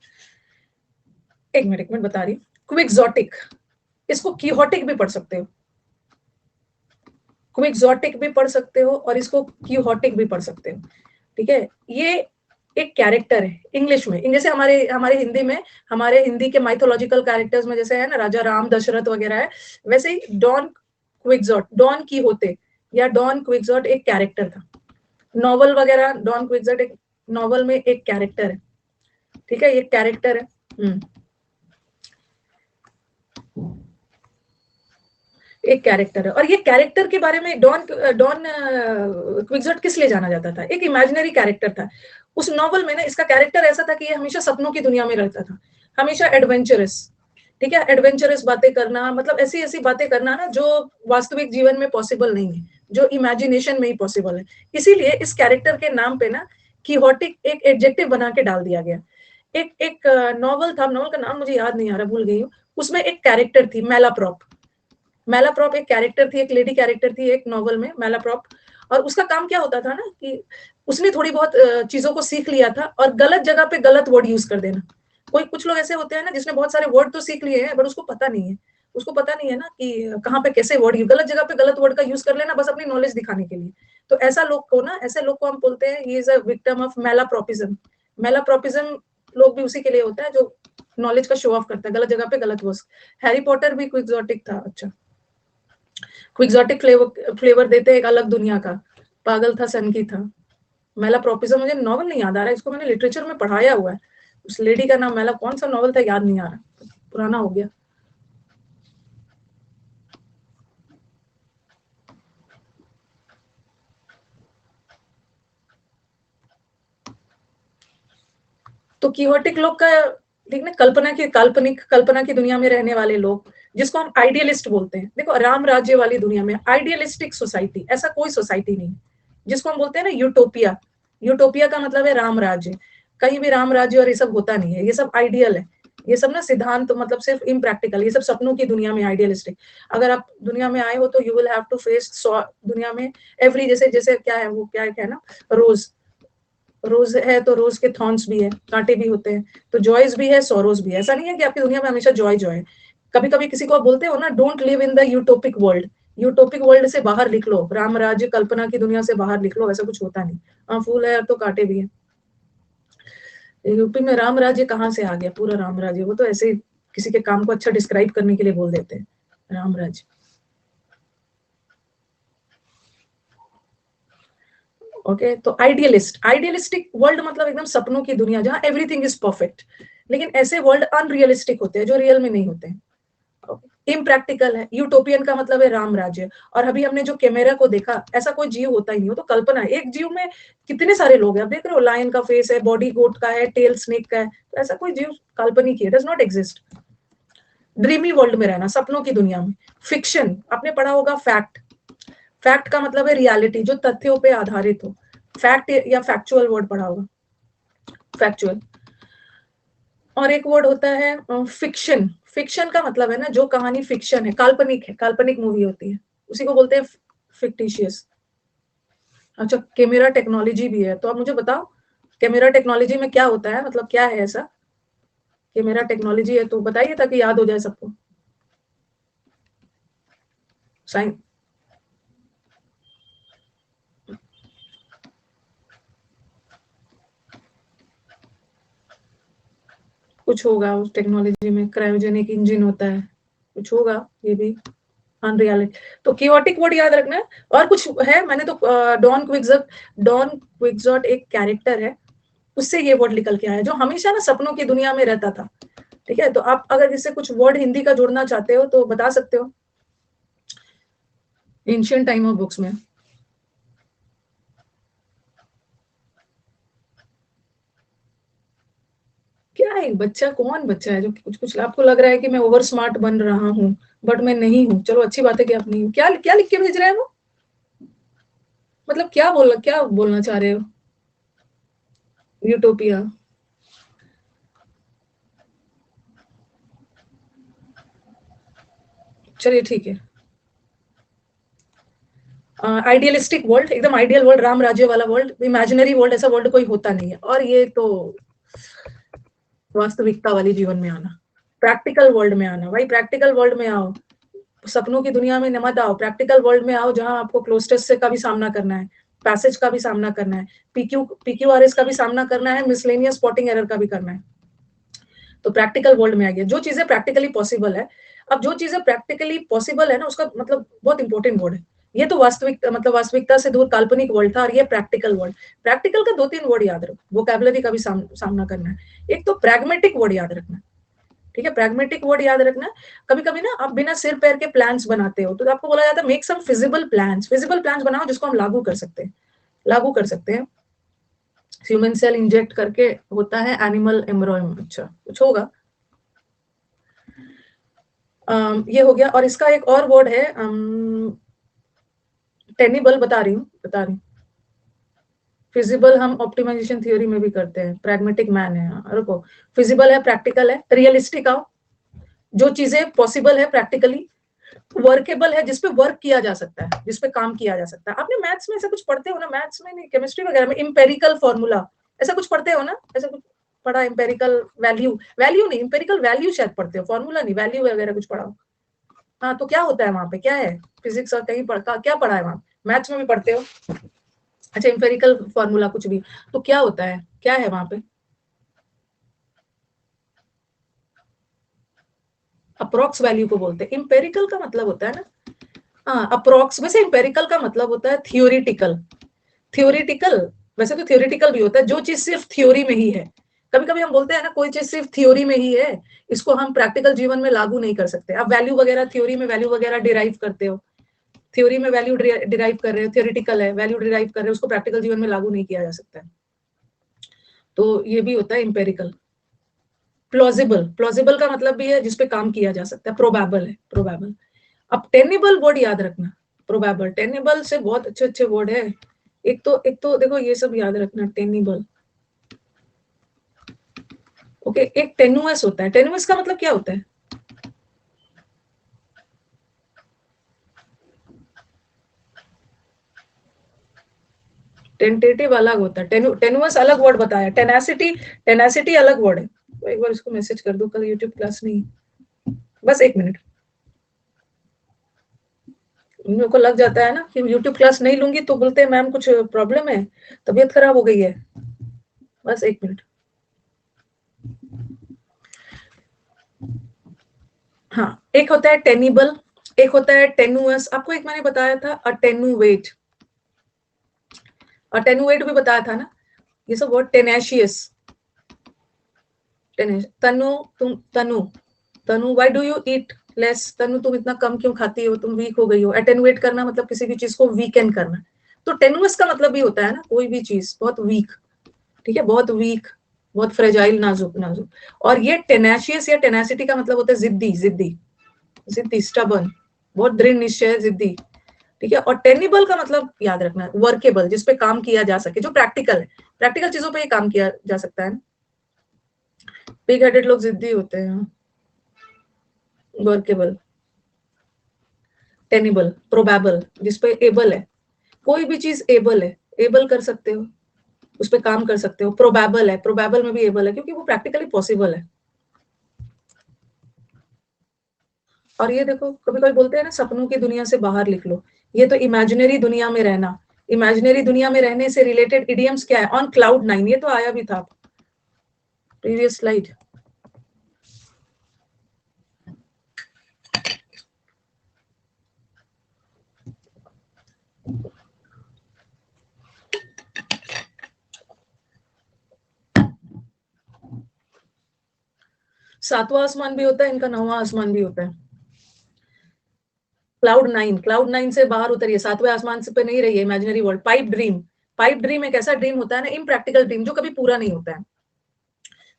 एक मिनट बता रही। क्विक्सोटिक, इसको कीहोटिक भी पढ़ सकते हो, क्विक्सोटिक भी पढ़ सकते हो और इसको कीहोटिक भी पढ़ सकते हो, ठीक है। ये एक कैरेक्टर है इंग्लिश में, जैसे हमारे हमारे हिंदी में, हमारे हिंदी के माइथोलॉजिकल कैरेक्टर्स में जैसे है ना राजा राम दशरथ वगैरह है, वैसे ही डॉन क्विक्सोट, डॉन कीहोते या डॉन क्विक्सोट एक कैरेक्टर था। नॉवल वगैरह, डॉन क्विक्सोट एक नॉवल में एक कैरेक्टर है, ठीक है, ये कैरेक्टर है। एक कैरेक्टर है, और ये कैरेक्टर के बारे में डॉन डॉन क्विक्सोट किस लिए जाना जाता था? एक इमेजिनरी कैरेक्टर था। उस नॉवल में ना इसका कैरेक्टर ऐसा था कि ये हमेशा सपनों की दुनिया में रहता था, हमेशा एडवेंचरस, ठीक है, एडवेंचरस बातें करना, मतलब ऐसी ऐसी बातें करना ना जो वास्तविक जीवन में पॉसिबल नहीं है, जो इमेजिनेशन में ही पॉसिबल है। इसीलिए इस कैरेक्टर के नाम पे ना कीहोटिक एक एडजेक्टिव बना के डाल दिया गया। एक एक नॉवल था, नॉवल का नाम मुझे याद नहीं आ रहा, भूल गई हूँ। उसमें एक कैरेक्टर थी मेलाप्रॉप, मेलाप्रॉप एक कैरेक्टर थी, एक लेडी कैरेक्टर थी एक नॉवल में, मेलाप्रॉप। और उसका काम क्या होता था ना कि उसने थोड़ी बहुत चीजों को सीख लिया था और गलत जगह पे गलत वर्ड यूज कर देना। कोई कुछ लोग ऐसे होते हैं ना जिसने बहुत सारे वर्ड तो सीख लिए हैं बट उसको पता नहीं है, उसको पता नहीं है ना कि कहाँ पे कैसे वर्ड, गलत जगह पे गलत वर्ड का यूज कर लेना बस अपनी नॉलेज दिखाने के लिए। तो ऐसा लोग को ना, ऐसे लोग को हम बोलते हैं he is a victim of मेलाप्रोपिज्म। मेलाप्रोपिज्म लोग भी उसी के लिए होता है जो नॉलेज का शो ऑफ करता है, गलत जगह पे गलत वर्ड। हैरी पॉटर भी क्विक्सोटिक था। अच्छा, क्विक्सोटिक फ्लेवर देते एक अलग दुनिया का, पागल था सनकी था। मेलाप्रोपिज्म, मुझे नॉवल नहीं याद आ रहा है, इसको मैंने लिटरेचर में पढ़ाया हुआ है। उस लेडी का नाम मेला, कौन सा नॉवल था याद नहीं आ रहा, पुराना हो गया। तो कीहोटिक लोग का, ठीक ना, कल्पना की, काल्पनिक, कल्पना की दुनिया में रहने वाले लोग, जिसको हम आइडियलिस्ट बोलते हैं। देखो, राम राज्य वाली दुनिया में आइडियलिस्टिक सोसाइटी, ऐसा कोई सोसाइटी नहीं, जिसको हम बोलते हैं ना यूटोपिया। यूटोपिया का मतलब है राम राज्य। कहीं भी राम राज्य और ये सब होता नहीं है, ये सब आइडियल है, ये सब ना सिद्धांत, मतलब सिर्फ इम्प्रैक्टिकल, ये सब सपनों की दुनिया में आइडियलिस्टिक। अगर आप दुनिया में आए हो तो you will have to face दुनिया में एवरी, जैसे जैसे क्या है वो, क्या है ना, रोज, रोज है तो रोज के थॉर्न्स भी है, कांटे भी होते हैं। तो जॉयज भी है, सोरोज भी है। ऐसा नहीं है कि आपकी दुनिया में हमेशा जॉय जॉय। कभी कभी किसी को आप बोलते हो ना, don't live in the utopic world, utopic world से बाहर लिख लो, राम राज्य कल्पना की दुनिया से बाहर लिख लो, वैसा कुछ होता नहीं। हाँ फूल है तो कांटे भी है। यूपी में राम राज्य कहाँ से आ गया पूरा राम राज्य? वो तो ऐसे ही किसी के काम को अच्छा डिस्क्राइब करने के लिए बोल देते हैं राम राज्य। ओके तो आइडियलिस्टिक वर्ल्ड मतलब एकदम सपनों की दुनिया जहां एवरीथिंग इज परफेक्ट। लेकिन ऐसे वर्ल्ड अनरियलिस्टिक होते हैं जो रियल में नहीं होते हैं। इम्प्रैक्टिकल है। यूटोपियन का मतलब है राम राज्य। और अभी हमने जो कैमेरा को देखा, ऐसा कोई जीव होता ही नहीं, हो तो कल्पना है। एक जीव में कितने सारे लोग हैं, आप देख रहे हो, लायन का फेस है, बॉडी गोट का है, टेल स्नेक का है, तो ऐसा कोई जीव काल्पनिक है, does not exist. Dreamy world में रहना, सपनों की दुनिया में। फिक्शन, आपने पढ़ा होगा फैक्ट। फैक्ट का मतलब है रियलिटी, जो तथ्यों पे आधारित हो। फैक्ट या फैक्चुअल वर्ड पढ़ा होगा, फैक्चुअल। और एक वर्ड होता है फिक्शन। फिक्शन का मतलब है ना, जो कहानी फिक्शन है, काल्पनिक है, काल्पनिक मूवी होती है, उसी को बोलते हैं फिक्टिशियस। अच्छा कैमेरा टेक्नोलॉजी भी है, तो आप मुझे बताओ कैमेरा टेक्नोलॉजी में क्या होता है, मतलब क्या है ऐसा कैमेरा टेक्नोलॉजी है, तो बताइए ताकि याद हो जाए सबको। साइन कुछ होगा उस टेक्नोलॉजी में, क्रायोजेनिक इंजन होता है, कुछ होगा ये भी अनरियलिटी। तो कियोटिक वर्ड याद रखना है। और कुछ है, मैंने तो डॉन क्विक्सॉट एक कैरेक्टर है, उससे ये वर्ड निकल के आया, जो हमेशा ना सपनों की दुनिया में रहता था। ठीक है, तो आप अगर इससे कुछ वर्ड हिंदी का जोड़ना चाहते हो तो बता सकते हो एंशियंट टाइम ऑफ बुक्स में। क्या है बच्चा, कौन बच्चा है जो कुछ कुछ आपको लग रहा है कि मैं ओवर स्मार्ट बन रहा हूँ, बट मैं नहीं हूँ। चलो अच्छी बात है कि आप नहीं हूँ। क्या क्या लिख के भेज रहे हैं वो, मतलब क्या बोलना चाह रहे हो? यूटोपिया, चलिए ठीक है। आइडियलिस्टिक वर्ल्ड, एकदम आइडियल वर्ल्ड, राम राज्य वाला वर्ल्ड। इमेजिनरी वर्ल्ड, ऐसा वर्ल्ड कोई होता नहीं है। और ये तो वास्तविकता वाली जीवन में आना, प्रैक्टिकल वर्ल्ड में आना। भाई प्रैक्टिकल वर्ल्ड में आओ, सपनों की दुनिया में मत आओ, प्रैक्टिकल वर्ल्ड में आओ जहां आपको क्लोस्टर्स से का भी सामना करना है, पैसेज का भी सामना करना है, पीक्यूआरएस का भी सामना करना है, मिसलेनियस स्पॉटिंग एरर का भी करना है। तो प्रैक्टिकल वर्ल्ड में आ गया, जो चीजें प्रैक्टिकली पॉसिबल है। अब जो चीजें प्रैक्टिकली पॉसिबल है ना, उसका मतलब बहुत इंपॉर्टेंट वर्ड है। ये तो वास्तविक मतलब वास्तविकता से दूर काल्पनिक वर्ल्ड था, और ये प्रैक्टिकल वर्ल्ड। प्रैक्टिकल का दो तीन वर्ड याद रखो, वोकैबुलरी का भी सामना करना है। एक तो प्रैग्मेटिक वर्ड याद रखना, ठीक है, प्रैग्मेटिक वर्ड याद रखना। कभी कभी ना आप बिना सिर पैर के प्लान्स बनाते हो, तो आपको बोला जाता है make some feasible plans. Feasible plans बनाओ जिसको हम लागू कर सकते हैं, लागू कर सकते हैं। ह्यूमन सेल इंजेक्ट करके होता है, एनिमल एम्ब्रॉय, अच्छा कुछ होगा। ये हो गया। और इसका एक और वर्ड है टेनिबल, बता रही हूँ। फिजिबल हम ऑप्टिमाइजेशन थ्योरी में भी करते हैं, प्रैग्मेटिक मैन है। रुको, फिजिबल है, प्रैक्टिकल है, रियलिस्टिक आओ, जो चीजें पॉसिबल है प्रैक्टिकली, वर्केबल है, जिसपे वर्क किया जा सकता है, जिसपे काम किया जा सकता है। आपने मैथ्स में ऐसा कुछ पढ़ते हो ना, मैथ्स में नहीं, केमिस्ट्री वगैरह में इंपेरिकल फॉर्मूला ऐसा कुछ पढ़ते हो ना, ऐसा कुछ पढ़ा? इंपेरिकल वैल्यू, वैल्यू नहीं, इंपेरिकल वैल्यू शायद पढ़ते हो, फॉर्मूला नहीं, वैल्यू वगैरह कुछ पढ़ा हो। हाँ तो क्या होता है वहां पे, क्या है? फिजिक्स और कहीं पढ़ा, क्या पढ़ा है वहां? मैथ्स में भी पढ़ते हो? अच्छा इंपेरिकल फॉर्मूला कुछ भी, तो क्या होता है, क्या है वहां पे? अप्रोक्स वैल्यू को बोलते हैं। इंपेरिकल का मतलब होता है ना, हाँ अप्रोक्स। वैसे इंपेरिकल का मतलब होता है थियोरिटिकल। थियोरिटिकल, वैसे तो थियोरिटिकल भी होता है जो चीज सिर्फ थ्योरी में ही है। कभी कभी हम बोलते हैं ना कोई चीज सिर्फ थ्योरी में ही है, इसको हम प्रैक्टिकल जीवन में लागू नहीं कर सकते। आप वैल्यू वगैरह, थ्योरी में वैल्यू वगैरह डिराइव करते हो, थ्योरी में वैल्यू डिराइव कर रहे हो, थियोरिटिकल है, वैल्यू डिराइव कर रहे हो, उसको प्रैक्टिकल जीवन में लागू नहीं किया जा सकता है। तो ये भी होता है इंपेरिकल। प्लॉजिबल, प्लॉजिबल का मतलब भी है जिसपे काम किया जा सकता है, प्रोबेबल है, प्रोबेबल। अब टेनेबल वर्ड याद रखना, प्रोबेबल, टेनेबल से बहुत अच्छे अच्छे वर्ड है। एक तो देखो ये सब याद रखना, टेनेबल। ओके, एक टेनुअस होता है। टेनुअस का मतलब क्या होता है? टेंटेटिव अलग होता है, टेनुअस अलग वर्ड बताया। टेनासिटी, टेनासिटी अलग वर्ड है। तो एक बार इसको मैसेज कर दो, कल यूट्यूब क्लास नहीं, बस 1 मिनट। इन लोगों को लग जाता है ना कि यूट्यूब क्लास नहीं लूंगी तो बोलते हैं मैम कुछ प्रॉब्लम है, तबीयत खराब हो गई है। बस 1 मिनट। हाँ, एक होता है टेनिबल, एक होता है टेनुअस। आपको एक मैंने बताया था अटेनुएट, अटेनुएट भी बताया था ना। ये सब वर्ड टेनेशियस, तनु, तुम Tanu, Tanu why do you eat less, Tanu तुम इतना कम क्यों खाती हो, तुम वीक हो गई हो। एटेनुएट करना मतलब किसी भी चीज को वीकेंड करना। तो टेनुअस का मतलब भी होता है ना कोई भी चीज बहुत वीक, ठीक है, बहुत वीक, बहुत फ्रेजाइल, नाजुक नाजुक। और ये टेनेशियस या टेनेसिटी का मतलब होता है जिद्दी, जिद्दी, जिद्दी, स्टबर्न, बहुत दृढ़ निश्चय, जिद्दी, ठीक है। और टेनिबल का मतलब याद रखना, वर्केबल, जिसपे काम किया जा सके, जो प्रैक्टिकल है, प्रैक्टिकल चीजों पे ये काम किया जा सकता है। बिग हेडेड लोग जिद्दी होते हैं। वर्केबल, टेनिबल, प्रोबेबल, जिसपे एबल है, कोई भी चीज एबल है, एबल कर सकते हो, उस पर काम कर सकते हो। प्रोबेबल है, प्रोबेबल में भी एबल है क्योंकि वो प्रैक्टिकली पॉसिबल है। और ये देखो, कभी कभी बोलते हैं ना सपनों की दुनिया से बाहर लिख लो, ये तो इमेजिनरी दुनिया में रहना। इमेजिनरी दुनिया में रहने से रिलेटेड इडियम्स क्या है, ऑन क्लाउड 9, ये तो आया भी था प्रीवियस स्लाइड। सातवां आसमान भी होता है इनका, 9वां आसमान भी होता है। क्लाउड 9, क्लाउड 9 से बाहर उतरिए, 7वें आसमान से पे नहीं रहिए, imaginary world. Pipe dream, pipe dream एक ऐसा ड्रीम होता है ना, इम्प्रैक्टिकल ड्रीम, जो कभी पूरा नहीं होता है,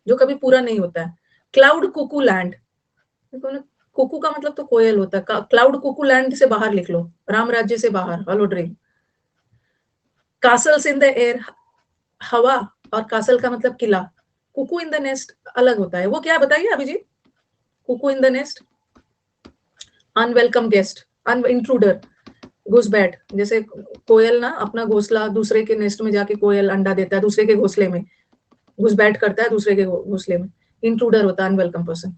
जो कभी पूरा नहीं होता है। क्लाउड कुकू लैंड, देखो ना, कुकू का मतलब तो कोयल होता है। क्लाउड कुकू लैंड से बाहर लिख लो, राम राज्य से बाहर, hollow dream. Castles in the air, हवा, और कासल का मतलब किला। कुकू इन द नेस्ट अलग होता है, वो क्या है बताइए Abhijeet. Cuckoo in the nest, unwelcome guest, intruder, घुसपैठ। जैसे कोयल ना अपना घोंसला दूसरे के नेस्ट में जाके कोयल अंडा देता है, दूसरे के घोंसले में घुसपैठ करता है, दूसरे के घोंसले में। इंट्रूडर होता है अनवेलकम पर्सन।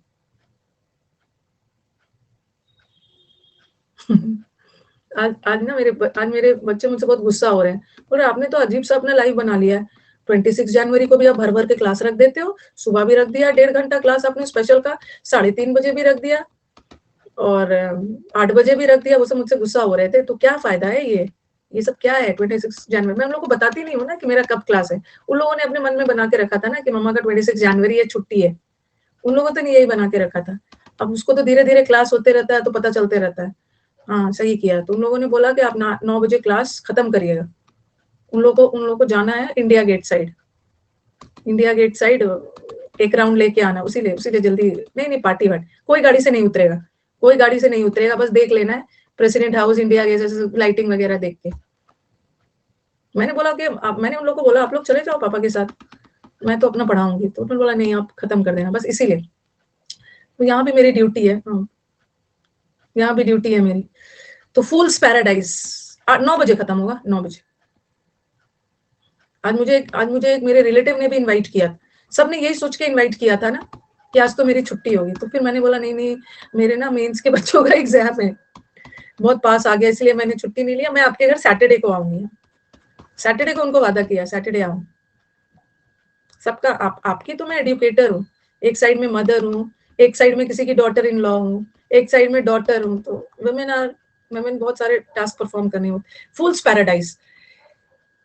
आज ना आज मेरे बच्चे मुझसे बहुत गुस्सा हो रहे हैं, बोल रहे आपने तो अजीब सा अपना लाइव बना लिया है। 26 जनवरी को भी आप भर भर के क्लास रख देते हो, सुबह भी रख दिया 1.5 घंटा क्लास आपने स्पेशल का, 3:30 बजे भी रख दिया, और 8 बजे भी रख दिया। वो सब मुझसे गुस्सा हो रहे थे, तो क्या फायदा है ये सब क्या है 26 जनवरी। मैं उन लोगों को बताती नहीं हूँ ना कि मेरा कब क्लास है। उन लोगों ने अपने मन में बना के रखा था ना कि मम्मा का 26 जनवरी है, छुट्टी है। उन लोगों तो नहीं यही बना के रखा था। अब उसको तो धीरे धीरे क्लास होते रहता है तो पता चलते रहता है। हाँ सही किया। तो उन लोगों ने बोला कि आप 9 बजे क्लास खत्म करिएगा। उन लोगों को जाना है India gate side, India gate side एक राउंड लेके आना, उसी जल्दी। नहीं नहीं, पार्टी वार्ट कोई गाड़ी से नहीं उतरेगा, कोई गाड़ी से नहीं उतरेगा, बस देख लेना है president house, India gate, lighting वगैरह देख के। मैंने बोला कि मैंने उन लोगों को बोला आप लोग चले जाओ पापा के साथ, मैं तो अपना पढ़ाऊंगी। तो उन्होंने बोला नहीं आप खत्म कर देना, बस इसीलिए। तो यहाँ भी मेरी ड्यूटी है, हाँ, यहाँ भी ड्यूटी है मेरी। तो फूल्स पैराडाइज 9 बजे खत्म होगा, 9 बजे। आज मुझे एक मेरे रिलेटिव ने भी इनवाइट किया, सबने यही सोच के इनवाइट किया था ना कि आज तो मेरी छुट्टी होगी। तो फिर मैंने बोला नहीं नहीं, मेरे ना मेंस के बच्चों का एग्जाम है, बहुत पास आ गया, इसलिए मैंने छुट्टी नहीं लिया। मैं आपके घर सैटरडे को आऊंगी, सैटरडे को उनको वादा किया, सैटरडे आऊं। सबका आपकी तो मैं एडुकेटर हूँ, एक साइड में मदर हूँ, एक साइड में किसी की डॉटर इन लॉ हूँ, एक साइड में डॉटर हूँ। तो वुमेन बहुत सारे टास्क परफॉर्म करने होते। फूल्स पैराडाइज,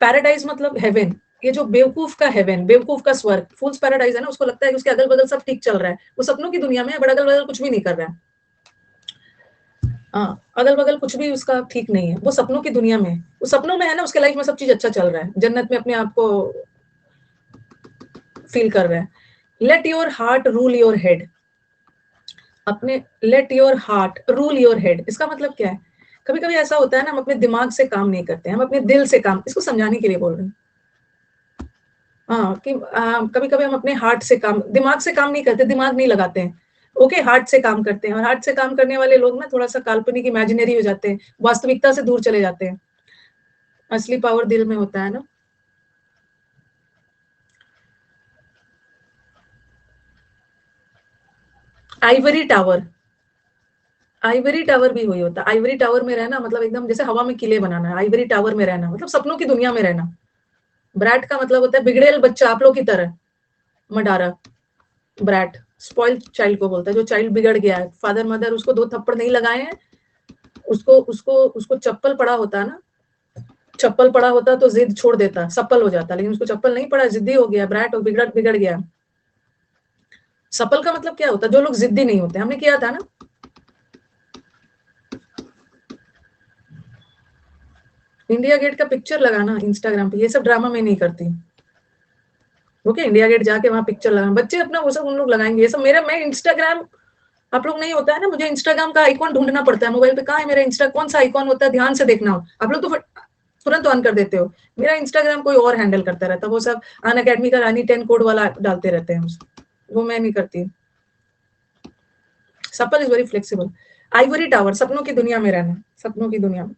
पैराडाइज मतलब हेवन, ये जो बेवकूफ का हेवन, बेवकूफ का स्वर्ग, फूल्स पैराडाइज है ना, उसको लगता है कि उसके अगल बगल सब ठीक चल रहा है, वो सपनों की दुनिया में है, बट अगल बगल कुछ भी नहीं कर रहा है। हाँ, अगल बगल कुछ भी उसका ठीक नहीं है, वो सपनों की दुनिया में है। वो सपनों में है ना, उसके लाइफ में सब चीज अच्छा चल रहा है, जन्नत में अपने आप को फील कर रहा है। Let your heart rule your head, अपने let your heart rule your head, इसका मतलब क्या है। कभी कभी ऐसा होता है ना, हम अपने दिमाग से काम नहीं करते, हम अपने दिल से काम, इसको समझाने के लिए बोल रहे हैं। हाँ कि कभी कभी हम अपने हार्ट से काम, दिमाग से काम नहीं करते, दिमाग नहीं लगाते हैं। ओके, हार्ट से काम करते हैं, और हार्ट से काम करने वाले लोग ना थोड़ा सा काल्पनिक, इमेजिनरी हो जाते हैं, वास्तविकता से दूर चले जाते हैं। असली पावर दिल में होता है ना। आइवरी टावर, आइवरी टावर भी वही होता है। आइवरी टावर में रहना मतलब एकदम जैसे हवा में किले बनाना है। आइवरी टावर में रहना मतलब सपनों की दुनिया में रहना। ब्रैट का मतलब होता है बिगड़ेल बच्चा, आप लोग की तरह। मडारा, ब्रैट स्पॉइल्ड चाइल्ड को बोलता है, जो चाइल्ड बिगड़ गया है। फादर मदर उसको 2 थप्पड़ नहीं लगाए हैं, उसको उसको उसको चप्पल पड़ा होता है ना, चप्पल पड़ा होता तो जिद छोड़ देता, सफल हो जाता, लेकिन उसको चप्पल नहीं पड़ा, जिद्दी हो गया, ब्रैट और बिगड़ गया। सफल का मतलब क्या होता है? जो लोग जिद्दी नहीं होते, हमने किया था ना। इंडिया गेट का पिक्चर लगाना इंस्टाग्राम पे, ये सब ड्रामा में नहीं करती। ओके, इंडिया गेट जाके वहां पिक्चर लगाना, बच्चे अपना वो सब उन लोग लगाएंगे, ये सब मेरा, मैं इंस्टाग्राम, आप लोग नहीं होता है ना, मुझे इंस्टाग्राम का आइकॉन ढूंढना पड़ता है मोबाइल पे, कहाँ है मेरा इंस्टा, कौन सा आइकॉन होता है, ध्यान से देखना हो, आप लोग तो तुरंत ऑन कर देते हो। मेरा इंस्टाग्राम कोई और हैंडल करता रहता है, वो सब अन अकेडमी का रानी 10 कोड वाला डालते रहते हैं, वो मैं नहीं करती। Supple is very flexible. Ivory tower, सपनों की दुनिया में रहना, सपनों की दुनिया में।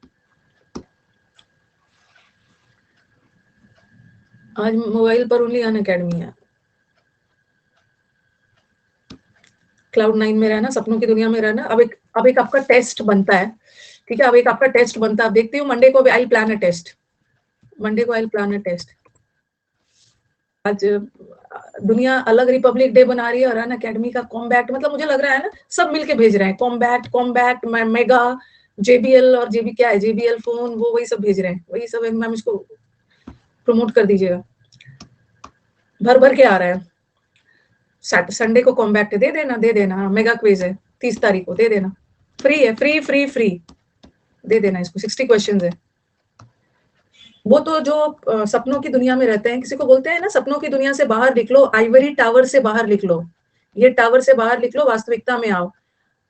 आज मोबाइल पर ओनली अन अकेडमी है। क्लाउड 9 में रहना, सपनों की दुनिया में रहना। अब एक आपका टेस्ट बनता है, ठीक है, अब एक आपका टेस्ट बनता है, देखती हूँ मंडे को I plan a test, Monday को आई प्लान अ टेस्ट। आज दुनिया अलग रिपब्लिक डे बना रही है, और अन अकेडमी का कॉम्बैक्ट, मतलब मुझे लग रहा है ना सब मिलके भेज रहे हैं, कॉम्बैक्ट कॉम्बैक्ट मेगा, जेबीएल, और जेबी क्या है, जेबीएल फोन, वो वही सब भेज रहे हैं, वही सब। मैम इसको प्रमोट कर दीजिएगा, भर भर के आ रहा है। संडे को कॉम्बैक्ट दे देना, दे देना, मेगा क्विज है 30 तारीख को, दे देना, फ्री है, फ्री फ्री फ्री, दे देना इसको, 60 क्वेश्चंस है। वो तो जो सपनों की दुनिया में रहते हैं, किसी को बोलते हैं ना सपनों की दुनिया से बाहर निकलो, आइवरी टावर से बाहर निकलो, ये टावर से बाहर निकलो, वास्तविकता में आओ,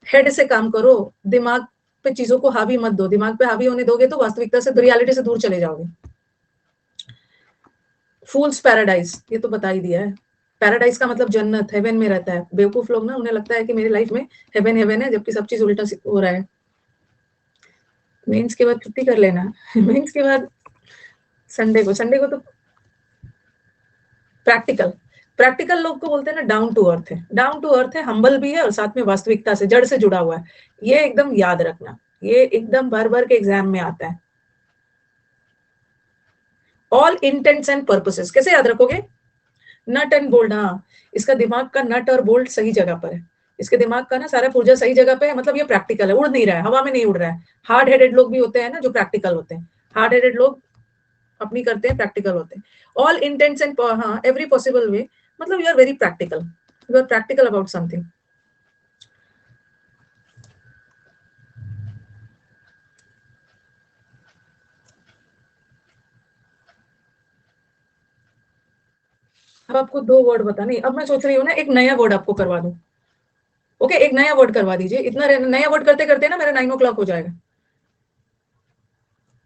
हेड से काम करो, दिमाग पे चीजों को हावी मत दो, दिमाग पे हावी होने दोगे तो वास्तविकता से, रियलिटी से दूर चले जाओगे। फूल्स पैराडाइज, ये तो बता ही दिया है, पैराडाइज का मतलब जन्नत, हेवन में रहता है। बेवकूफ लोग ना, उन्हें लगता है कि मेरी लाइफ में हेवन हेवन है, जबकि सब चीज उल्टा हो रहा है। मेंस के बाद छुट्टी कर लेना मेंस के बाद संडे को तो प्रैक्टिकल, प्रैक्टिकल लोग को बोलते हैं ना डाउन टू अर्थ है, डाउन टू अर्थ है, हम्बल भी है, और साथ में वास्तविकता से, जड़ से जुड़ा हुआ है। ये एकदम याद रखना, ये एकदम भर भर के एग्जाम में आता है। ऑल इंटेंट्स एंड पर्पसेस कैसे याद रखोगे? नट एंड बोल्ट, हाँ, इसका दिमाग का नट और बोल्ट सही जगह पर है, इसके दिमाग का ना सारा पुर्जा सही जगह पे है, मतलब ये प्रैक्टिकल है, उड़ नहीं रहा है, हवा में नहीं उड़ रहा है। हार्ड हेडेड लोग भी होते हैं ना जो प्रैक्टिकल होते हैं, हार्ड हेडेड लोग अपनी करते हैं, प्रैक्टिकल होते हैं। ऑल इंटेंट्स एंड, हाँ, एवरी पॉसिबल वे, मतलब you are very practical, you are practical about something. अब आपको 2 वर्ड बता, नहीं अब मैं सोच रही हूँ ना एक नया वर्ड आपको करवा दूं। ओके, एक नया वर्ड करवा दीजिए, इतना नया वर्ड करते करते ना मेरा 9 o'clock हो जाएगा।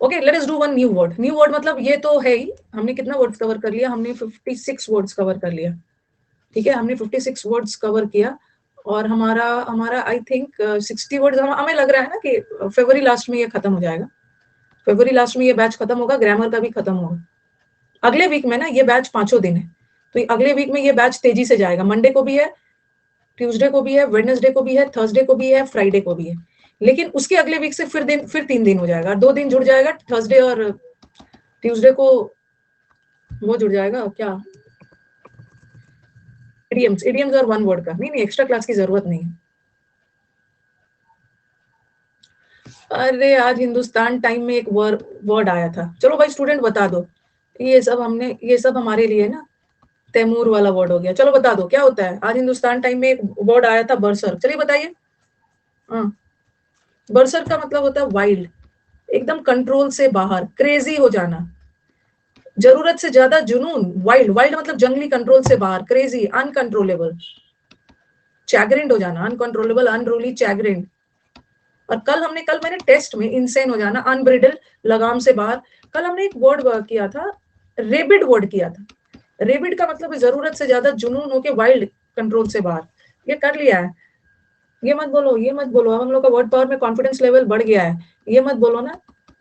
Okay, let us do one new word. New word मतलब ये तो है ही, हमने कितना वर्ड्स कवर कर लिया, हमने 56 वर्ड्स कवर कर लिया, ठीक है, हमने 56 वर्ड्स कवर किया, और हमारा हमारा आई थिंक 60 वर्ड्स, हमें लग रहा है ना कि फरवरी लास्ट में ये खत्म हो जाएगा, फरवरी लास्ट में ये बैच खत्म होगा, ग्रामर का भी खत्म होगा। अगले वीक में ना ये बैच 5 दिन है, तो अगले वीक में ये बैच तेजी से जाएगा, मंडे को भी है, ट्यूसडे को भी है, वेडनेसडे को भी है, थर्सडे को भी है, फ्राइडे को भी है, लेकिन उसके अगले वीक से फिर 3 दिन हो जाएगा, 2 दिन जुड़ जाएगा, थर्सडे और ट्यूसडे को वो जुड़ जाएगा, क्या, इडियम्स, इडियम्स और 1 वर्ड का, नहीं नहीं एक्स्ट्रा क्लास की जरूरत नहीं है। अरे आज हिंदुस्तान टाइम में एक वर्ड आया था, चलो भाई स्टूडेंट बता दो, ये सब हमारे लिए ना तैमूर वाला वर्ड हो गया, चलो बता दो क्या होता है। आज हिंदुस्तान टाइम में एक वर्ड आया था, बरसर, चलिए बताइए। हाँ, बरसर का मतलब होता है वाइल्ड, एकदम कंट्रोल से बाहर, क्रेजी हो जाना, जरूरत से ज्यादा जुनून, वाइल्ड, वाइल्ड मतलब जंगली, कंट्रोल से बाहर, क्रेजी, अनकंट्रोलेबल, चैग्रिंड हो जाना, अनकंट्रोलेबल, अनरूली, चैग्रिंड। और कल मैंने टेस्ट में इंसेन हो जाना, अनब्रिडल, लगाम से बाहर। कल हमने एक वर्ड किया था, रेबिड वर्ड किया था, रेबिड का मतलब जरूरत से ज्यादा जुनून होके वाइल्ड, कंट्रोल से बाहर, ये कर लिया है। ये मत बोलो, ये मत बोलो, अब हम लोग का वर्ड पावर में कॉन्फिडेंस लेवल बढ़ गया है, ये मत बोलो ना।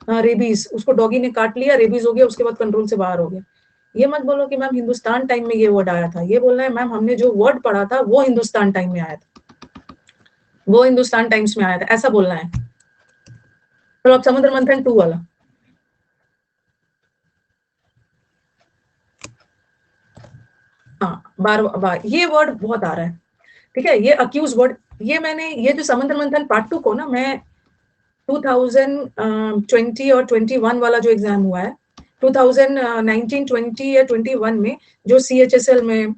हाँ, रेबीज, उसको डॉगी ने काट लिया, रेबीज हो गया, उसके बाद कंट्रोल से बाहर हो गया। ये मत बोलो कि मैम हिंदुस्तान टाइम में ये वर्ड आया था, ये बोलना है मैम हमने जो वर्ड पढ़ा था वो हिंदुस्तान टाइम में आया था, वो हिंदुस्तान टाइम्स में आया था, ऐसा बोलना है। तो अब समुद्र मंथन 2 वाला, हाँ, बार ये वर्ड बहुत आ रहा है, ठीक है, ये अक्यूज वर्ड, ये मैंने, ये जो समुद्र मंथन पार्ट 2 को ना मैं 2020 और 21 वाला जो एग्जाम हुआ है, 2019, 20 या 21 में जो CHSL में,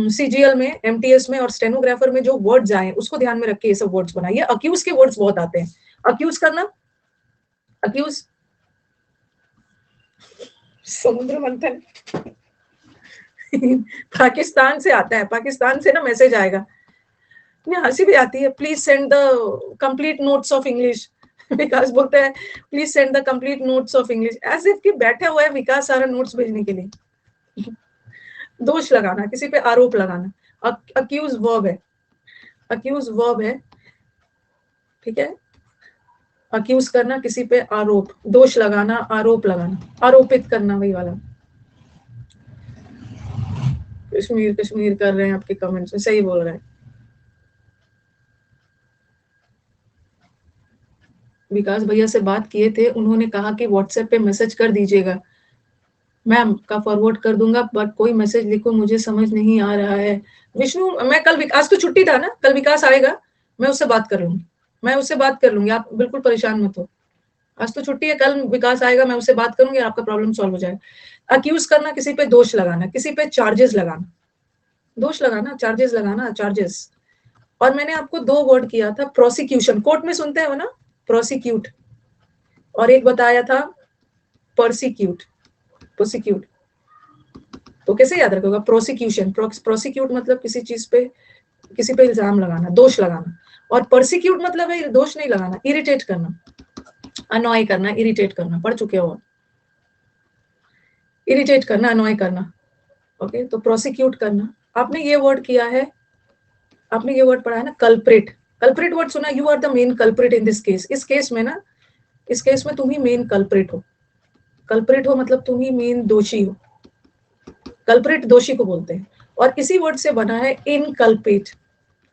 CGL में, MTS में और स्टेनोग्राफर में जो वर्ड्स आए उसको ध्यान में रख के ये सब वर्ड्स बनाइए। अक्यूज के वर्ड्स बहुत आते हैं, अक्यूज करना, अक्यूज, समुद्र मंथन पाकिस्तान से आता है, पाकिस्तान से ना मैसेज आएगा, हंसी भी आती है, please send the complete notes of English. Vikas बोलते हैं please send the complete notes of English, as if कि बैठा हुआ है विकास सारा नोट्स भेजने के लिए। दोष लगाना, किसी पे आरोप लगाना, अक्यूज वर्ब है, अक्यूज वर्ब है, ठीक है, अक्यूज करना, किसी पे आरोप, दोष लगाना, आरोप लगाना, आरोपित करना, वही वाला। कश्मीर कश्मीर कर रहे हैं आपके कमेंट्स में, सही बोल रहे हैं। विकास भैया से बात किए थे, उन्होंने कहा कि व्हाट्सएप पे मैसेज कर दीजिएगा, मैम का फॉरवर्ड कर दूंगा, बट कोई मैसेज लिखो मुझे समझ नहीं आ रहा है। विष्णु, मैं कल, विकास तो छुट्टी था ना, कल विकास आएगा, मैं उससे बात कर लूंगी, मैं उससे बात कर लूंगी, आप बिल्कुल परेशान मत हो। आज तो छुट्टी है, कल विकास आएगा, मैं उससे बात करूंगी, आपका प्रॉब्लम सॉल्व हो जाएगा। अक्यूज करना, किसी पे दोष लगाना, किसी पे चार्जेस लगाना, दोष लगाना, चार्जेस लगाना, चार्जेस। और मैंने आपको 2 वर्ड किया था, प्रोसिक्यूशन, कोर्ट में सुनते हो ना, प्रोसिक्यूट, और एक बताया था परसिक्यूट, प्रोसिक्यूट। तो कैसे याद रखोगा, प्रोसिक्यूशन, प्रोसिक्यूट मतलब किसी चीज पे, किसी पे इल्जाम लगाना, दोष लगाना, और परसिक्यूट मतलब है दोष नहीं लगाना, इरिटेट करना, अनॉय करना, इरिटेट करना, पढ़ चुके हो, इरिटेट करना, अनॉय करना, ओके। तो प्रोसिक्यूट करना, आपने ये वर्ड किया है, आपने ये वर्ड पढ़ा है ना, कल्प्रिट, कल्प्रिट वर्ड सुना, you are the main culprit in this case, इस केस में ना, इस केस में तुम ही मेन कल्प्रिट हो, कल्प्रिट हो मतलब तुम ही मेन दोषी हो, कल्प्रिट दोषी को बोलते हैं। और इसी वर्ड से बना है इनकल्पेट,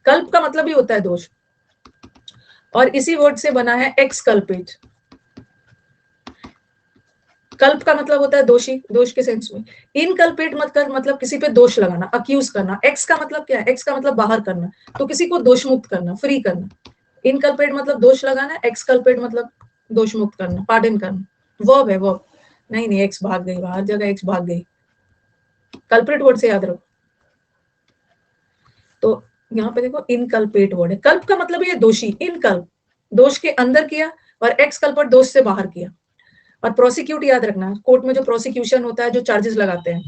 कल्प का मतलब ही होता है दोष, और इसी वर्ड से बना है एक्सकल्पेट। कल्प का मतलब होता है दोषी, दोष के सेंस में। इनकल्पेट मत कर मतलब किसी पे दोष लगाना, अक्यूज करना। एक्स का मतलब क्या है, एक्स का मतलब बाहर करना, तो किसी को दोष मुक्त करना, फ्री करना। इनकल्पेट मतलब दोष लगाना, एक्सकल्पेट मतलब दोष मुक्त करना, पार्डन करना, वर्ब है वर्ब। नहीं नहीं, एक्स भाग गई, बाहर जगह एक्स भाग गई, कल्प्रेट वर्ड से याद रखो। तो यहाँ पे देखो इनकल्पेट वर्ड है, कल्प का मतलब ये दोषी, इनकल्प दोष के अंदर किया, और एक्सकल्पेट दोष से बाहर किया। और प्रोसिक्यूट याद रखना, कोर्ट में जो प्रोसिक्यूशन होता है, जो चार्जेस लगाते हैं।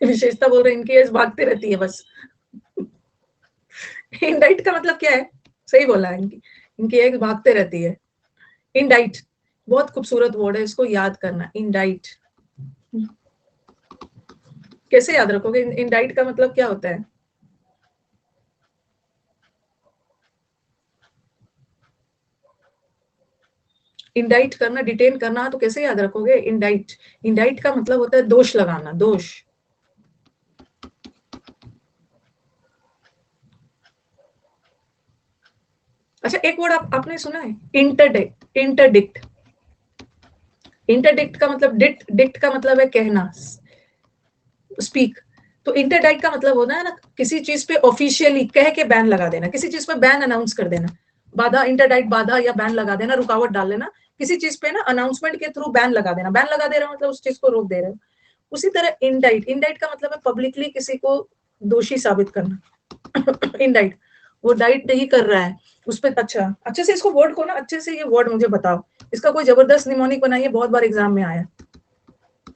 विशेषता बोल रहे हैं, इनकी एज भागते रहती है बस। इंडाइट का मतलब क्या है, सही बोला है, इनकी एज भागते रहती है। इंडाइट बहुत खूबसूरत वर्ड है, इसको याद करना, इंडाइट। कैसे याद रखोगे, इंडाइट का मतलब क्या होता है? इंडाइट करना, डिटेन करना, तो कैसे याद रखोगे इंडाइट? इंडाइट का मतलब होता है दोष लगाना, दोष। अच्छा, एक वर्ड आपने सुना है, इंटरडिक्ट, इंटरडिक्ट। इंटरडिक्ट का मतलब, डिक्ट का मतलब है कहना, स्पीक। तो इंटरडाइट का मतलब होता है ना, किसी चीज पे ऑफिशियली कह के बैन लगा देना, किसी चीज पे बैन अनाउंस कर देना, बाधा, इंटरडाइट बाधा या बैन लगा देना, रुकावट डाल लेना, किसी चीज पे ना अनाउंसमेंट के थ्रू बैन लगा देना, बैन लगा दे रहा मतलब उस चीज को रोक दे रहे हो। उसी तरह इंडाइट, इंडाइट का मतलब है पब्लिकली किसी को दोषी साबित करना। इंडाइट, वो डाइट नहीं कर रहा है उस पर। अच्छा, अच्छे से इसको वर्ड को ना, अच्छे से ये वर्ड मुझे बताओ, इसका कोई जबरदस्त निमोनिक बनाइए, बहुत बार एग्जाम में आया।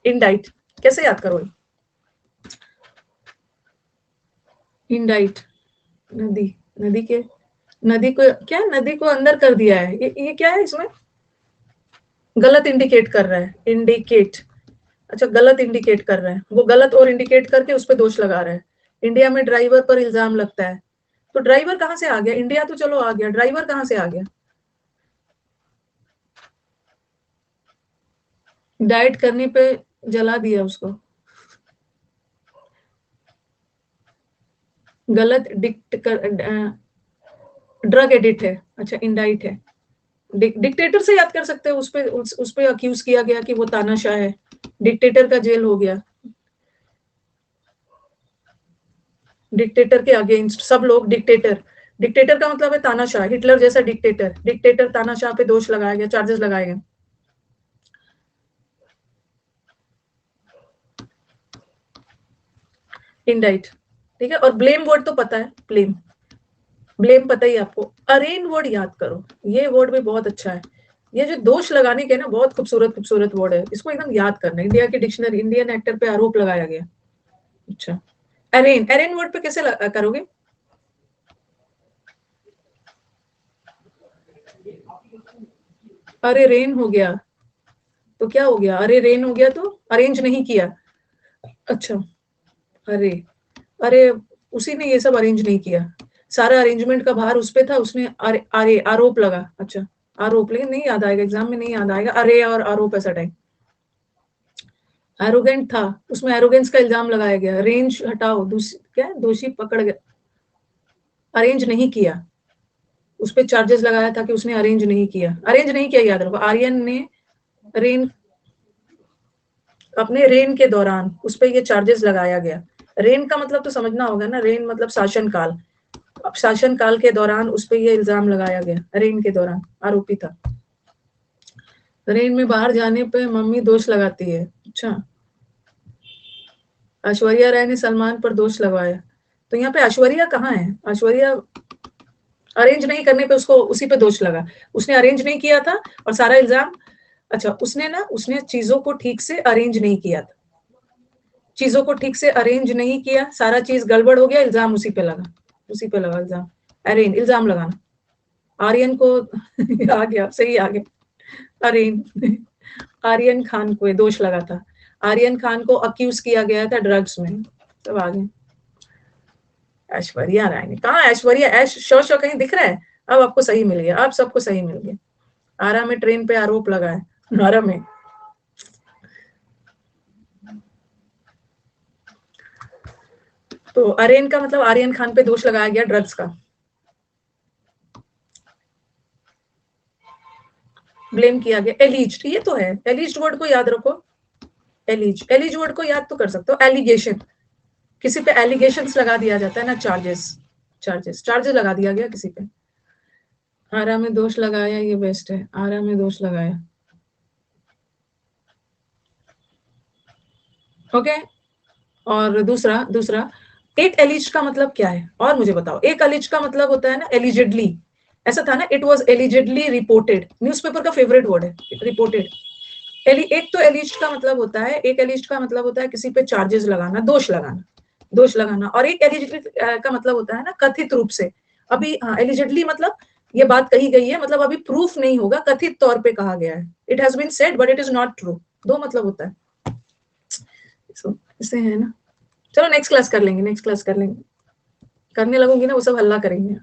इंडाइट कैसे याद करोगे? इंडाइट, नदी, नदी के, नदी को क्या, नदी को अंदर कर दिया है, ये क्या है इसमें? गलत इंडिकेट कर रहा है, इंडिकेट। अच्छा, गलत इंडिकेट कर रहा है, वो गलत और इंडिकेट करके उस पर दोष लगा रहा है। इंडिया में ड्राइवर पर इल्जाम लगता है, तो ड्राइवर कहाँ से आ गया? इंडिया तो चलो आ गया, ड्राइवर कहाँ से आ गया? डाइट करने पे जला दिया उसको। गलत डिक्ट कर, ड्रग एडिक्ट है, अच्छा इंडाइट है, डिक्टेटर से याद कर सकते हो, उस पे अक्यूज किया गया कि वो तानाशाह है, डिक्टेटर का जेल हो गया, डिक्टेटर के अगेंस्ट सब लोग डिक्टेटर, डिक्टेटर का मतलब है तानाशाह, हिटलर जैसा डिक्टेटर, डिक्टेटर तानाशाह पे दोष लगाया गया, चार्जेस लगाए गए। इंडाइट, ठीक है। और ब्लेम वर्ड तो पता है, ब्लेम, ब्लेम पता ही आपको। अरेन वर्ड याद करो, ये वर्ड भी बहुत अच्छा है, ये जो दोष लगाने के ना बहुत खूबसूरत खूबसूरत वर्ड है, इसको एकदम याद करना। इंडिया की डिक्शनरी, इंडियन एक्टर पे आरोप लगाया गया, अच्छा। अरेन, अरेन वर्ड पे कैसे करोगे? अरे रेन हो गया तो क्या हो गया? अरे रेन हो गया तो अरेंज नहीं किया, अच्छा। अरे, अरे उसी ने ये सब अरेंज नहीं किया, सारा अरेंजमेंट का भार उस पे था, उसने अरे अरे आरोप लगा, अच्छा आरोप, लेकिन नहीं याद आएगा, एग्जाम में नहीं याद आएगा अरे और आरोप ऐसा टाइम। एरोगेंट था, उसमें एरोगेंस का इल्जाम लगाया गया, रेंज हटाओ, क्या दोषी पकड़ गया, अरेंज नहीं किया, उस पर चार्जेस लगाया था कि उसने अरेंज नहीं किया, अरेंज नहीं किया याद रखो। आर्यन ने रेन, अपने रेन के दौरान उस पर ये चार्जेस लगाया गया। रेन का मतलब तो समझना होगा ना, रेन मतलब शासनकाल, अब शासनकाल के दौरान उस पर ये इल्जाम लगाया गया, रेन के दौरान आरोपी था। रेन में बाहर जाने पे मम्मी दोष लगाती है, अच्छा। ऐश्वर्या राय ने सलमान पर दोष लगवाया, तो यहाँ पे ऐश्वर्या कहाँ है? ऐश्वर्या अरेंज नहीं करने पे उसको उसी पे दोष लगा, उसने अरेंज नहीं किया था और सारा इल्जाम, अच्छा उसने चीजों को ठीक से अरेंज नहीं किया था, चीजों को ठीक से अरेंज नहीं किया, सारा चीज गड़बड़ हो गया, इल्जाम उसी पे लगा, उसी पे लगा इल्जाम, अरेंज इल्जाम लगाना। आर्यन को आ गया, सही आ गया, अरेंज, आर्यन खान को दोष लगा था, आर्यन खान को अक्यूज किया गया था ड्रग्स में, सब आ गए। ऐश्वर्या राय ने कहा, ऐश्वर्या ऐश शो कहीं दिख रहा है? अब आपको सही मिल गया, अब सबको सही मिल गया। आरा में ट्रेन पे आरोप लगा है, आरा में, तो अरेन का मतलब आर्यन खान पे दोष लगाया गया ड्रग्स का, ब्लेम किया गया। एलिज्ड, ये तो है, एलिज्ड वर्ड को याद रखो, एलिज, एलिज वर्ड को याद तो कर सकते हो, एलिगेशन, किसी पे एलिगेशंस लगा दिया जाता है ना, चार्जेस, चार्जेस लगा दिया गया किसी पे। आरा में दोष लगाया, ये बेस्ट है, आरा में दोष लगाया, ओके। और दूसरा दूसरा एक एलिज का मतलब क्या है और मुझे बताओ? एक एलिज का मतलब होता है ना एलिजेडली, ऐसा था ना, it was allegedly reported, newspaper का फेवरेट वर्ड है रिपोर्टेड। एक तो एलिज्ड का मतलब होता है, एक एलिज्ड का मतलब होता है किसी पे चार्जेस लगाना, दोष लगाना, दोष लगाना, और एक एलिजिडली का मतलब होता है ना कथित रूप से, अभी हाँ एलिजिडली मतलब ये बात कही गई है, मतलब अभी प्रूफ नहीं होगा, कथित तौर पे कहा गया है, it has been said but it is not true, दो मतलब होता है। इससे है ना, चलो नेक्स्ट क्लास कर लेंगे, नेक्स्ट क्लास कर लेंगे, करने लगूंगी ना वो सब हल्ला करेंगे।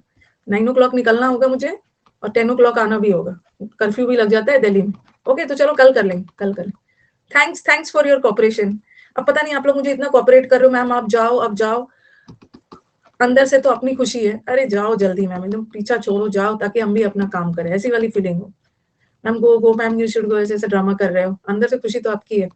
9 o'clock निकलना होगा मुझे और 10 o'clock आना भी होगा, कर्फ्यू भी लग जाता है दिल्ली में। ओके तो चलो कल कर लेंगे, कल कर लेंगे। Thanks for your cooperation. अब पता नहीं आप लोग मुझे इतना कॉपरेट कर रहे हो, मैम आप जाओ, अब जाओ, अंदर से तो अपनी खुशी है, अरे जाओ जल्दी मैम, एकदम पीछा छोड़ो, जाओ ताकि हम भी अपना काम करें, ऐसी वाली फीलिंग हो। Ma'am go go ma'am, you should go, ऐसे ड्रामा कर रहे हो, अंदर से खुशी तो आपकी है।